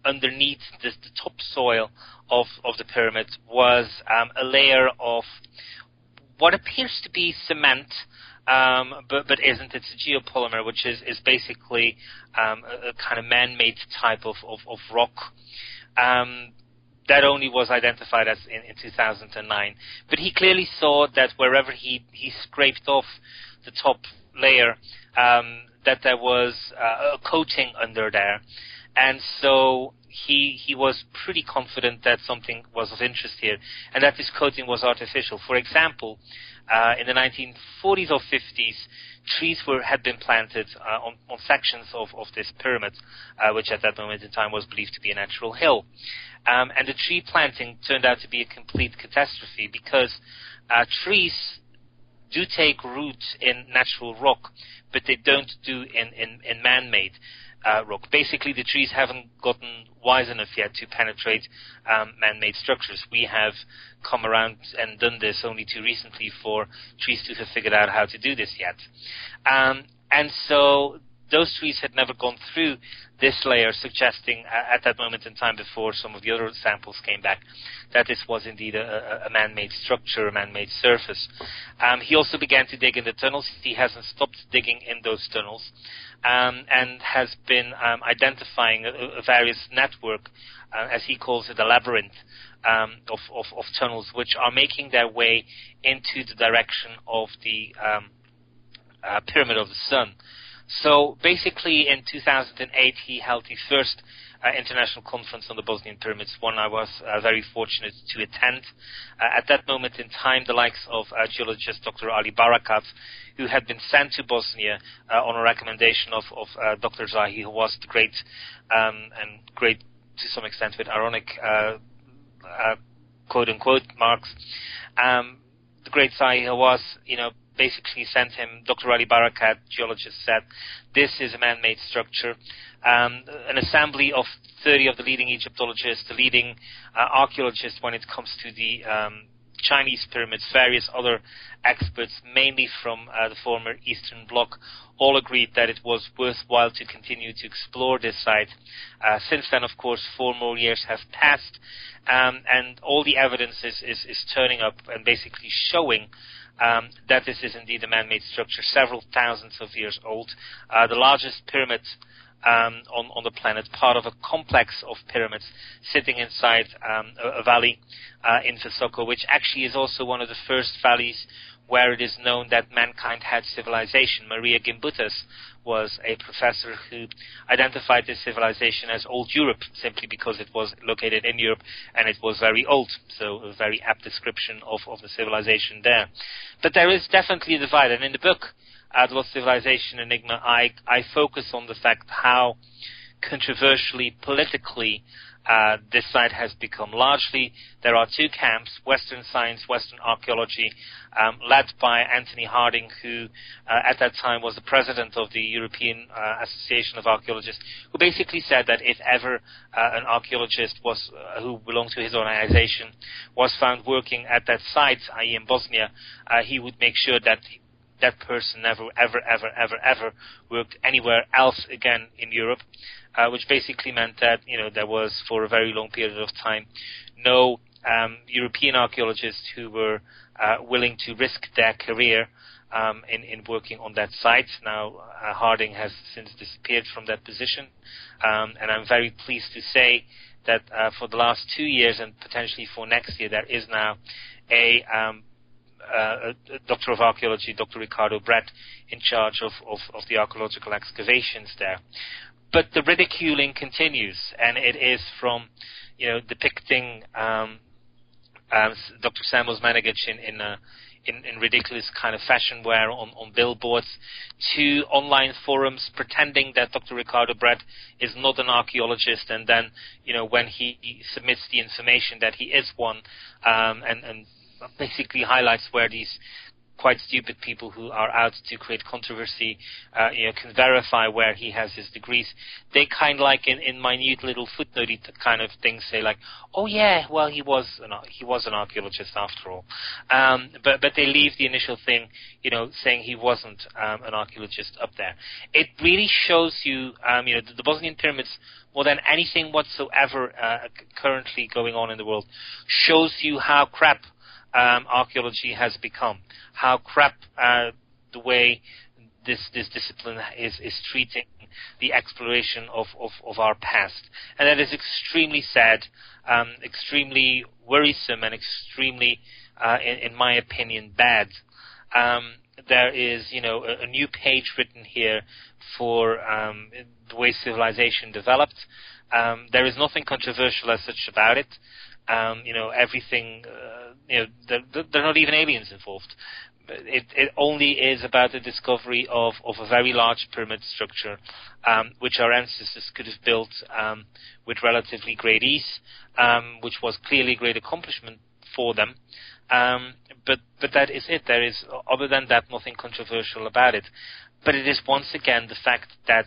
underneath the topsoil of the pyramid was a layer of what appears to be cement, but isn't. It's a geopolymer, which is basically a kind of man-made type of rock. That only was identified as in 2009. But he clearly saw that wherever he scraped off the top layer, that there was a coating under there. And so he was pretty confident that something was of interest here, and that this coating was artificial. For example, in the 1940s or 50s, trees had been planted on sections of this pyramid, which at that moment in time was believed to be a natural hill. And the tree planting turned out to be a complete catastrophe because trees do take root in natural rock, but they don't do in man-made rock. Basically, the trees haven't gotten wise enough yet to penetrate man-made structures. We have come around and done this only too recently for trees to have figured out how to do this yet. And so those trees had never gone through this layer, suggesting at that moment in time, before some of the other samples came back, that this was indeed a man-made structure, a man-made surface. He also began to dig in the tunnels. He hasn't stopped digging in those tunnels, and has been identifying a various network, as he calls it, a labyrinth of tunnels, which are making their way into the direction of the Pyramid of the Sun. So basically in 2008 he held the first international conference on the Bosnian pyramids, one I was very fortunate to attend. At that moment in time, the likes of geologist Dr. Ali Barakat, who had been sent to Bosnia on a recommendation of Dr. Zahi, who was the great, and great to some extent with ironic quote-unquote marks, the great Zahi was, basically sent him. Dr. Ali Barakat, geologist, said, this is a man-made structure. An assembly of 30 of the leading Egyptologists, the leading archaeologists when it comes to the Chinese pyramids, various other experts, mainly from the former Eastern Bloc, all agreed that it was worthwhile to continue to explore this site. Since then, of course, 4 more years have passed, and all the evidence is turning up and basically showing that this is indeed a man-made structure, several thousands of years old. The largest pyramid on the planet, part of a complex of pyramids sitting inside a valley in Visoko, which actually is also one of the first valleys where it is known that mankind had civilization. Maria Gimbutas was a professor who identified this civilization as Old Europe, simply because it was located in Europe and it was very old. So a very apt description of the civilization there. But there is definitely a divide, and in the book, The Lost Civilization Enigma, I focus on the fact how controversially, politically, this site has become. Largely, there are 2 camps: Western science, Western archaeology, led by Anthony Harding, who at that time was the president of the European Association of Archaeologists, who basically said that if ever an archaeologist who belonged to his organization was found working at that site, i.e. in Bosnia, he would make sure that that person never, ever worked anywhere else again in Europe, which basically meant that, there was, for a very long period of time, no European archaeologists who were willing to risk their career in working on that site. Now, Harding has since disappeared from that position, and I'm very pleased to say that for the last 2 years, and potentially for next year, there is now a Doctor of Archaeology, Dr. Ricardo Brett, in charge of the archaeological excavations there. But the ridiculing continues, and it is from, depicting Dr. Samuel Menegic in ridiculous kind of fashion wear on billboards, to online forums pretending that Dr. Ricardo Brett is not an archaeologist, and then, when he submits the information that he is one, and basically highlights where these quite stupid people who are out to create controversy, can verify where he has his degrees. They kind of like in minute little footnotey kind of things say like, oh yeah, well he was an archaeologist after all. But they leave the initial thing, saying he wasn't an archaeologist up there. It really shows you, the Bosnian pyramids, more than anything whatsoever currently going on in the world, shows you how crap archaeology has become, how crap the way this discipline is treating the exploration of our past. And that is extremely sad, extremely worrisome, and extremely, in my opinion, bad. There is, a new page written here for the way civilization developed. There is nothing controversial as such about it. Everything, there are not even aliens involved. It only is about the discovery of a very large pyramid structure, which our ancestors could have built with relatively great ease, which was clearly a great accomplishment for them. But that is it. There is, other than that, nothing controversial about it. But it is once again the fact that,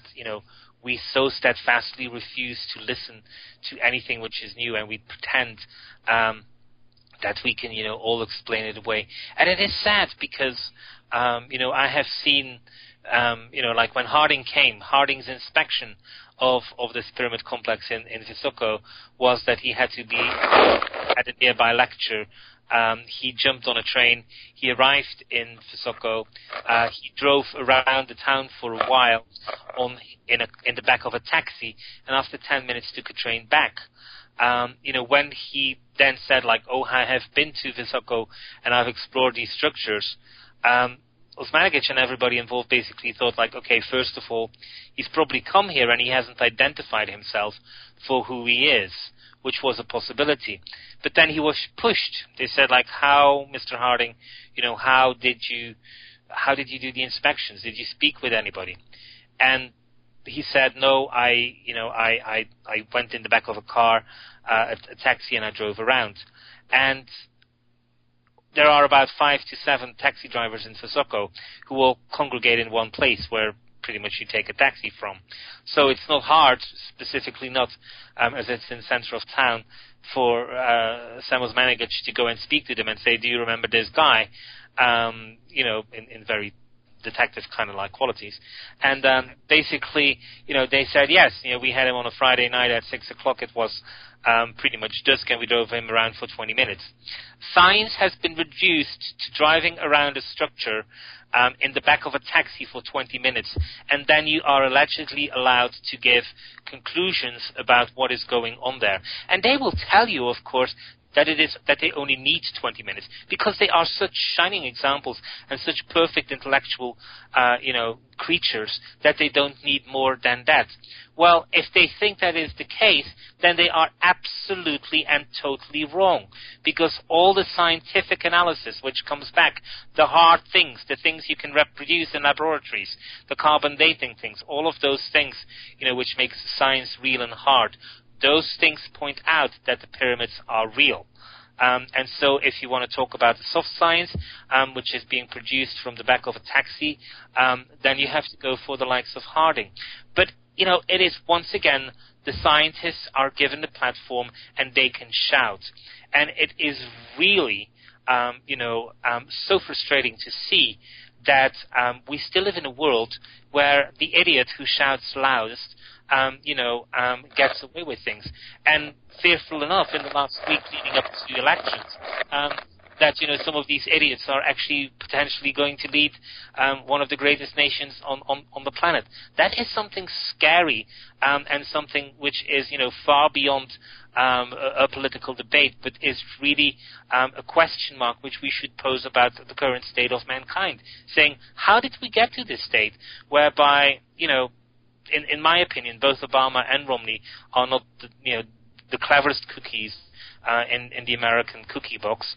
we so steadfastly refuse to listen to anything which is new, and we pretend that we can, all explain it away. And it is sad because, I have seen, like when Harding's inspection of this pyramid complex in Visoko was that he had to be at a nearby lecture. He jumped on a train. He arrived in Visoko. He drove around the town for a while in the back of a taxi, and after 10 minutes took a train back. When he then said, like, "Oh, I have been to Visoko and I've explored these structures," Osmanagic and everybody involved basically thought, like, okay, first of all, he's probably come here and he hasn't identified himself for who he is, which was a possibility. But then he was pushed. They said, like, how, Mr. Harding, how did you do the inspections? Did you speak with anybody? And he said, no, I went in the back of a car, a taxi, and I drove around. And there are about 5 to 7 taxi drivers in Visoko who all congregate in one place where pretty much you take a taxi from. So it's not hard, specifically not as it's in the center of town, for Sam Osmanagic to go and speak to them and say, do you remember this guy? In very detective kind of like qualities. And basically, they said, yes, we had him on a Friday night at 6 o'clock. It was pretty much dusk, and we drove him around for 20 minutes. Science has been reduced to driving around a structure in the back of a taxi for 20 minutes, and then you are allegedly allowed to give conclusions about what is going on there. And they will tell you, of course, that they only need 20 minutes, because they are such shining examples and such perfect intellectual, creatures that they don't need more than that. Well, if they think that is the case, then they are absolutely and totally wrong, because all the scientific analysis which comes back, the hard things, the things you can reproduce in laboratories, the carbon dating things, all of those things, which makes science real and hard, those things point out that the pyramids are real. And so if you want to talk about the soft science, which is being produced from the back of a taxi, then you have to go for the likes of Harding. But, it is, once again, the scientists are given the platform and they can shout. And it is really, so frustrating to see that we still live in a world where the idiot who shouts loudest gets away with things. And fearful enough, in the last week leading up to the elections, that, some of these idiots are actually potentially going to lead one of the greatest nations on the planet. That is something scary, and something which is, far beyond a political debate, but is really a question mark which we should pose about the current state of mankind, saying, how did we get to this state whereby, in my opinion, both Obama and Romney are not the cleverest cookies in the American cookie box,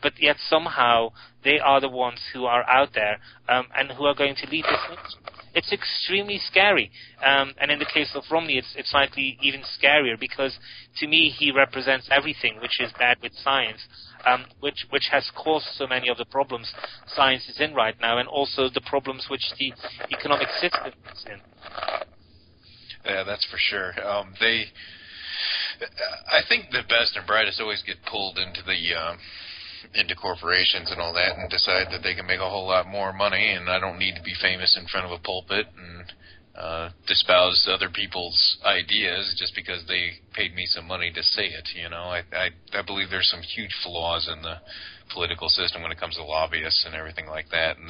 but yet somehow they are the ones who are out there and who are going to lead this nation. It's extremely scary, and in the case of Romney, it's slightly even scarier, because to me he represents everything which is bad with science, which has caused so many of the problems science is in right now, and also the problems which the economic system is in. Yeah, that's for sure. I think the best and brightest always get pulled into into corporations and all that, and decide that they can make a whole lot more money, and I don't need to be famous in front of a pulpit and espouse other people's ideas just because they paid me some money to say it. I believe there's some huge flaws in the political system when it comes to lobbyists and everything like that, and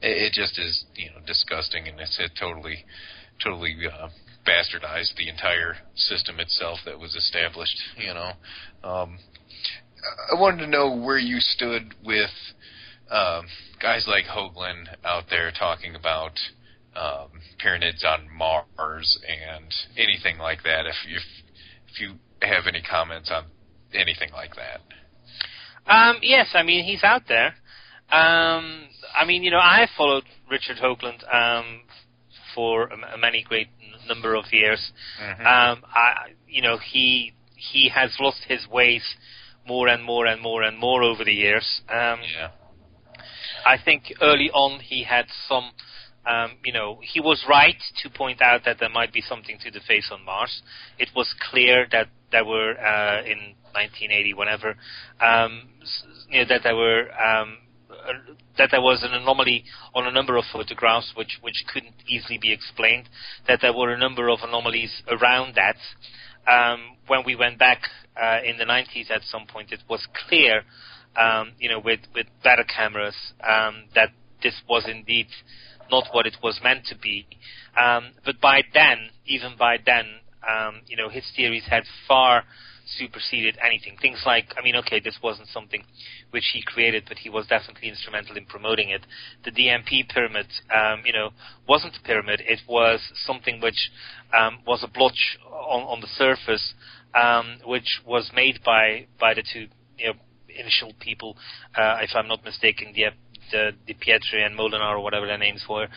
it just is disgusting, and it totally bastardized the entire system itself that was established. I wanted to know where you stood with guys like Hoagland out there talking about pyramids on Mars and anything like that. If you have any comments on anything like that. Yes, he's out there. I have followed Richard Hoagland for a many great number of years. Mm-hmm. He has lost his ways more and more and more and more over the years. I think early on he had some, he was right to point out that there might be something to the face on Mars. It was clear that there were, in 1980, whenever, that there was an anomaly on a number of photographs which couldn't easily be explained, that there were a number of anomalies around that. When we went back in the 90s at some point, it was clear, with better cameras, that this was indeed not what it was meant to be. But even by then, his theories had far superseded anything. Things like, this wasn't something which he created, but he was definitely instrumental in promoting it. The DMP pyramid, wasn't a pyramid. It was something which was a blotch on the surface, which was made by the two initial people, if I'm not mistaken, the Pietri and Molinar, or whatever their names were,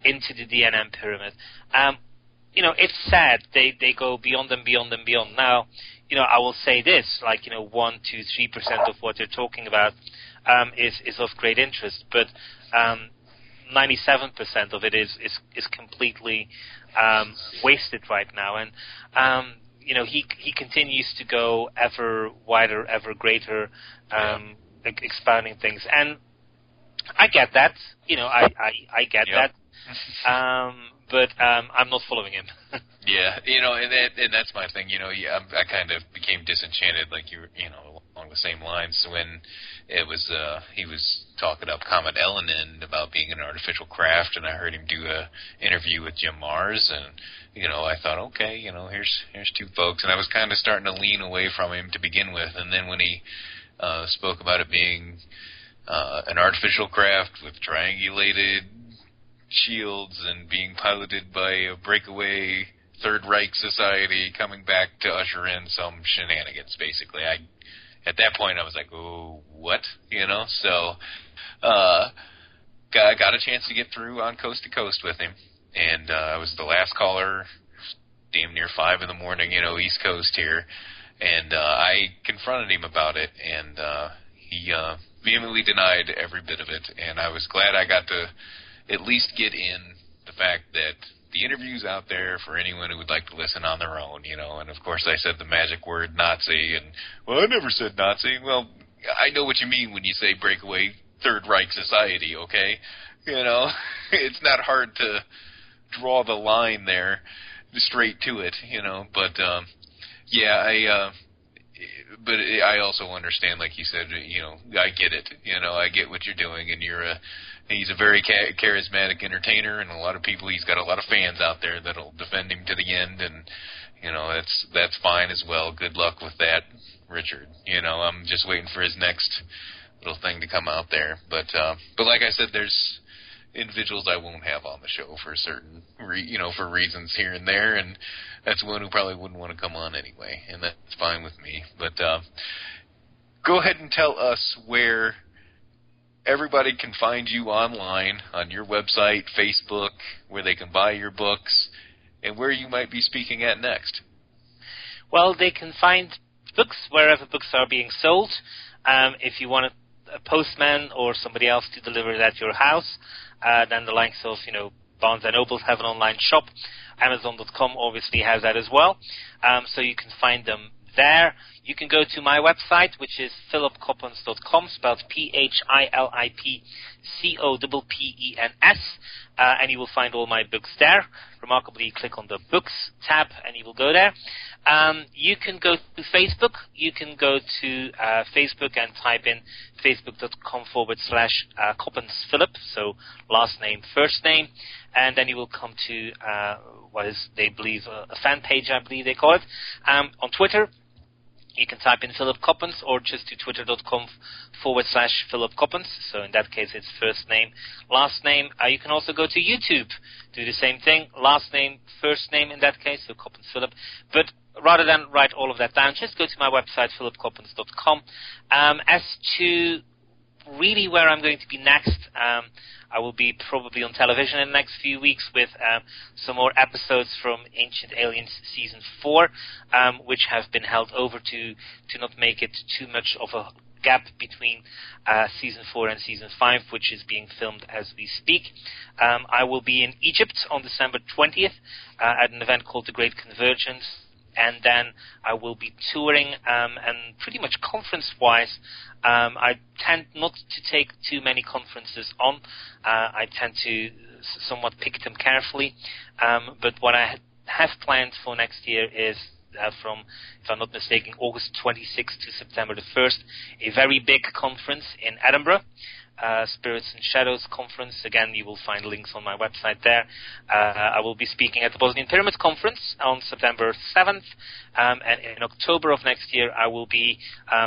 into the DNM pyramid. It's sad. They go beyond and beyond and beyond. Now, I will say this, 1%, 2%, 3% of what they're talking about is of great interest, but 97% of it is completely wasted right now. And he continues to go ever wider, ever greater, expounding things. And I get that. I get that. But I'm not following him. And that's my thing. I kind of became disenchanted, along the same lines when it was he was talking up Comet Elenin about being an artificial craft, and I heard him do a interview with Jim Mars, and I thought, okay, here's two folks, and I was kind of starting to lean away from him to begin with, and then when he spoke about it being an artificial craft with triangulated shields and being piloted by a breakaway Third Reich society coming back to usher in some shenanigans, basically. At that point, I was like, oh, what? So got a chance to get through on Coast to Coast with him, and I was the last caller, damn near 5 in the morning, East Coast here, and I confronted him about it, and he vehemently denied every bit of it, and I was glad I got to at least get in the fact that the interview's out there for anyone who would like to listen on their own, and of course I said the magic word Nazi, and, well, I never said Nazi. Well, I know what you mean when you say breakaway Third Reich society, okay? It's not hard to draw the line there straight to it, but, but I also understand, like you said, I get it, I get what you're doing, and he's a very charismatic entertainer, and he's got a lot of fans out there that'll defend him to the end, and, that's fine as well. Good luck with that, Richard. I'm just waiting for his next little thing to come out there. But like I said, there's individuals I won't have on the show for certain, for reasons here and there, and that's one who probably wouldn't want to come on anyway, and that's fine with me. But go ahead and tell us where everybody can find you online, on your website, Facebook, where they can buy your books, and where you might be speaking at next. Well, they can find books wherever books are being sold. If you want a postman or somebody else to deliver it at your house, then the likes of, Barnes & Noble have an online shop. Amazon.com obviously has that as well. So you can find them there. You can go to my website, which is philipcoppens.com, spelled PHILIPCOPPENS, and you will find all my books there. Remarkably, click on the Books tab, and you will go there. You can go to Facebook. You can go to Facebook and type in facebook.com/CoppensPhilip, so last name, first name, and then you will come to what is, they believe, a fan page, I believe they call it. On Twitter, you can type in Philip Coppens, or just to twitter.com/Philip Coppens. So in that case, it's first name, last name. You can also go to YouTube, do the same thing, last name, first name in that case, so Coppens Philip. But rather than write all of that down, just go to my website, philipcoppens.com. As to really where I'm going to be next. I will be probably on television in the next few weeks with some more episodes from Ancient Aliens Season 4, which have been held over to not make it too much of a gap between Season 4 and Season 5, which is being filmed as we speak. I will be in Egypt on December 20th at an event called The Great Convergence. And then I will be touring, and pretty much conference-wise, I tend not to take too many conferences on. I tend to somewhat pick them carefully. But what I have planned for next year is from, if I'm not mistaken, August 26th to September the 1st, a very big conference in Edinburgh. Spirits and Shadows Conference. Again, you will find links on my website there. I will be speaking at the Bosnian Pyramid Conference on September 7th. And in October of next year, I will be,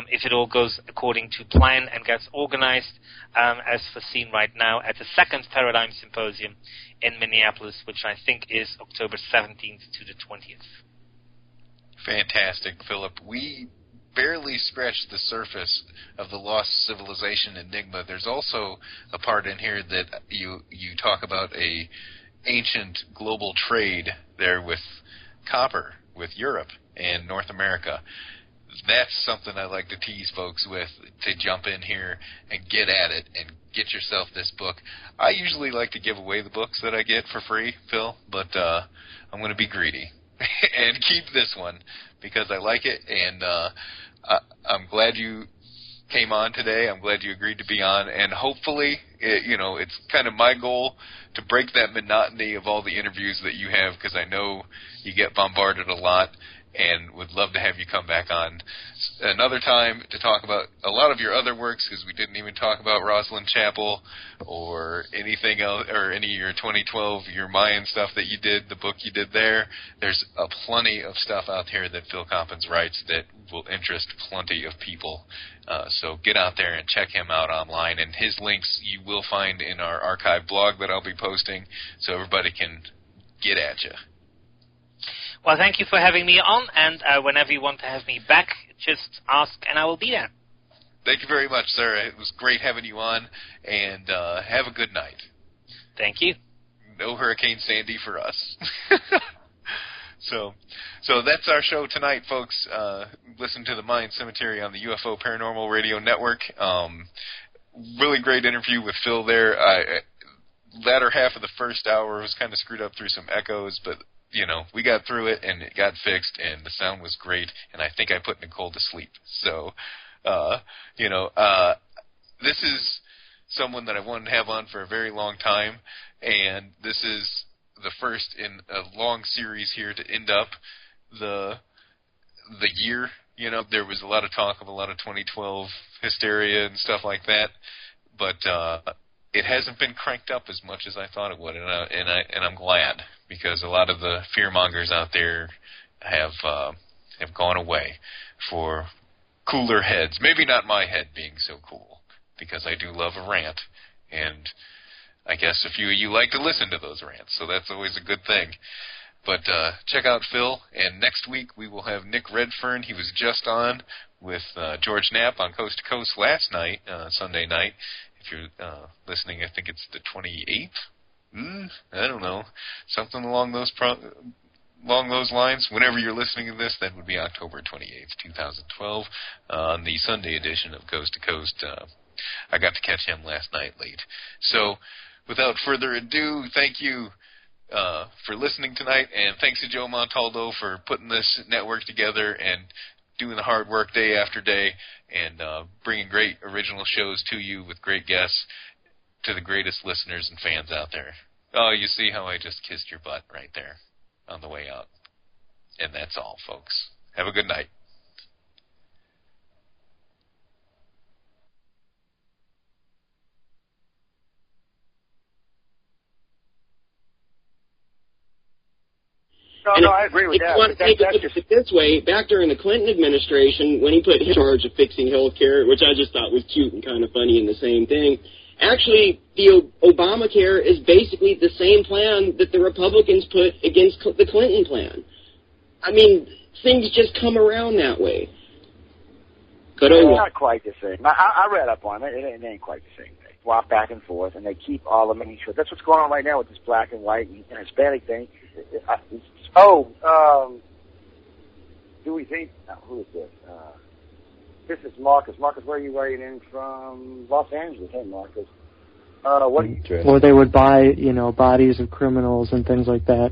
if it all goes according to plan and gets organized, as foreseen right now, at the second Paradigm Symposium in Minneapolis, which I think is October 17th to the 20th. Fantastic, Philip. We barely scratched the surface of the lost civilization enigma. There's also a part in here that you talk about a ancient global trade there with copper with Europe and North America. That's something I like to tease folks with, to jump in here and get at it and get yourself this book. I usually like to give away the books that I get for free, Phil, but I'm going to be greedy and keep this one because I like it, and I'm glad you came on today. I'm glad you agreed to be on, and hopefully, it's kind of my goal to break that monotony of all the interviews that you have, because I know you get bombarded a lot, and would love to have you come back on another time to talk about a lot of your other works, because we didn't even talk about Rosalind Chapel or anything else, or any of your 2012, your Mayan stuff that you did, the book you did there. There's plenty of stuff out there that Phil Coppens writes that will interest plenty of people. So get out there and check him out online, and his links you will find in our archive blog that I'll be posting, so everybody can get at you. Well, thank you for having me on, and whenever you want to have me back, just ask and I will be there. Thank you very much, sir. It was great having you on, and have a good night. Thank you. No Hurricane Sandy for us. So that's our show tonight, folks. Listen to the Mind Cemetery on the UFO Paranormal Radio Network. Really great interview with Phil there. Latter half of the first hour was kind of screwed up through some echoes, but we got through it, and it got fixed, and the sound was great, and I think I put Nicole to sleep. So, this is someone that I wanted to have on for a very long time, and this is the first in a long series here to end up the year. There was a lot of talk of a lot of 2012 hysteria and stuff like that, but it hasn't been cranked up as much as I thought it would, and I'm glad, because a lot of the fearmongers out there have gone away for cooler heads. Maybe not my head being so cool, because I do love a rant, and I guess a few of you like to listen to those rants, so that's always a good thing. But check out Phil, and next week we will have Nick Redfern. He was just on with George Knapp on Coast to Coast last night, Sunday night. If you're listening, I think it's the 28th. I don't know, something along those lines. Whenever you're listening to this, that would be October 28th, 2012, on the Sunday edition of Coast to Coast. I got to catch him last night late. So, without further ado, thank you for listening tonight, and thanks to Joe Montaldo for putting this network together and doing the hard work day after day, and bringing great original shows to you with great guests, to the greatest listeners and fans out there. Oh, you see how I just kissed your butt right there on the way out. And that's all, folks. Have a good night. No, I agree with that. If you want to take it this way, back during the Clinton administration, when he put him in charge of fixing health care, which I just thought was cute and kind of funny and the same thing, actually, the Obamacare is basically the same plan that the Republicans put against the Clinton plan. I mean, things just come around that way. It's not quite the same. I read up on it. It ain't quite the same. They swap back and forth, and they keep all the miniatures. That's what's going on right now with this black and white and Hispanic thing. Do we think? Who is this? This is Marcus. Marcus, where are you writing in from? Los Angeles. Hey, Marcus. What? Or they would buy, bodies of criminals and things like that.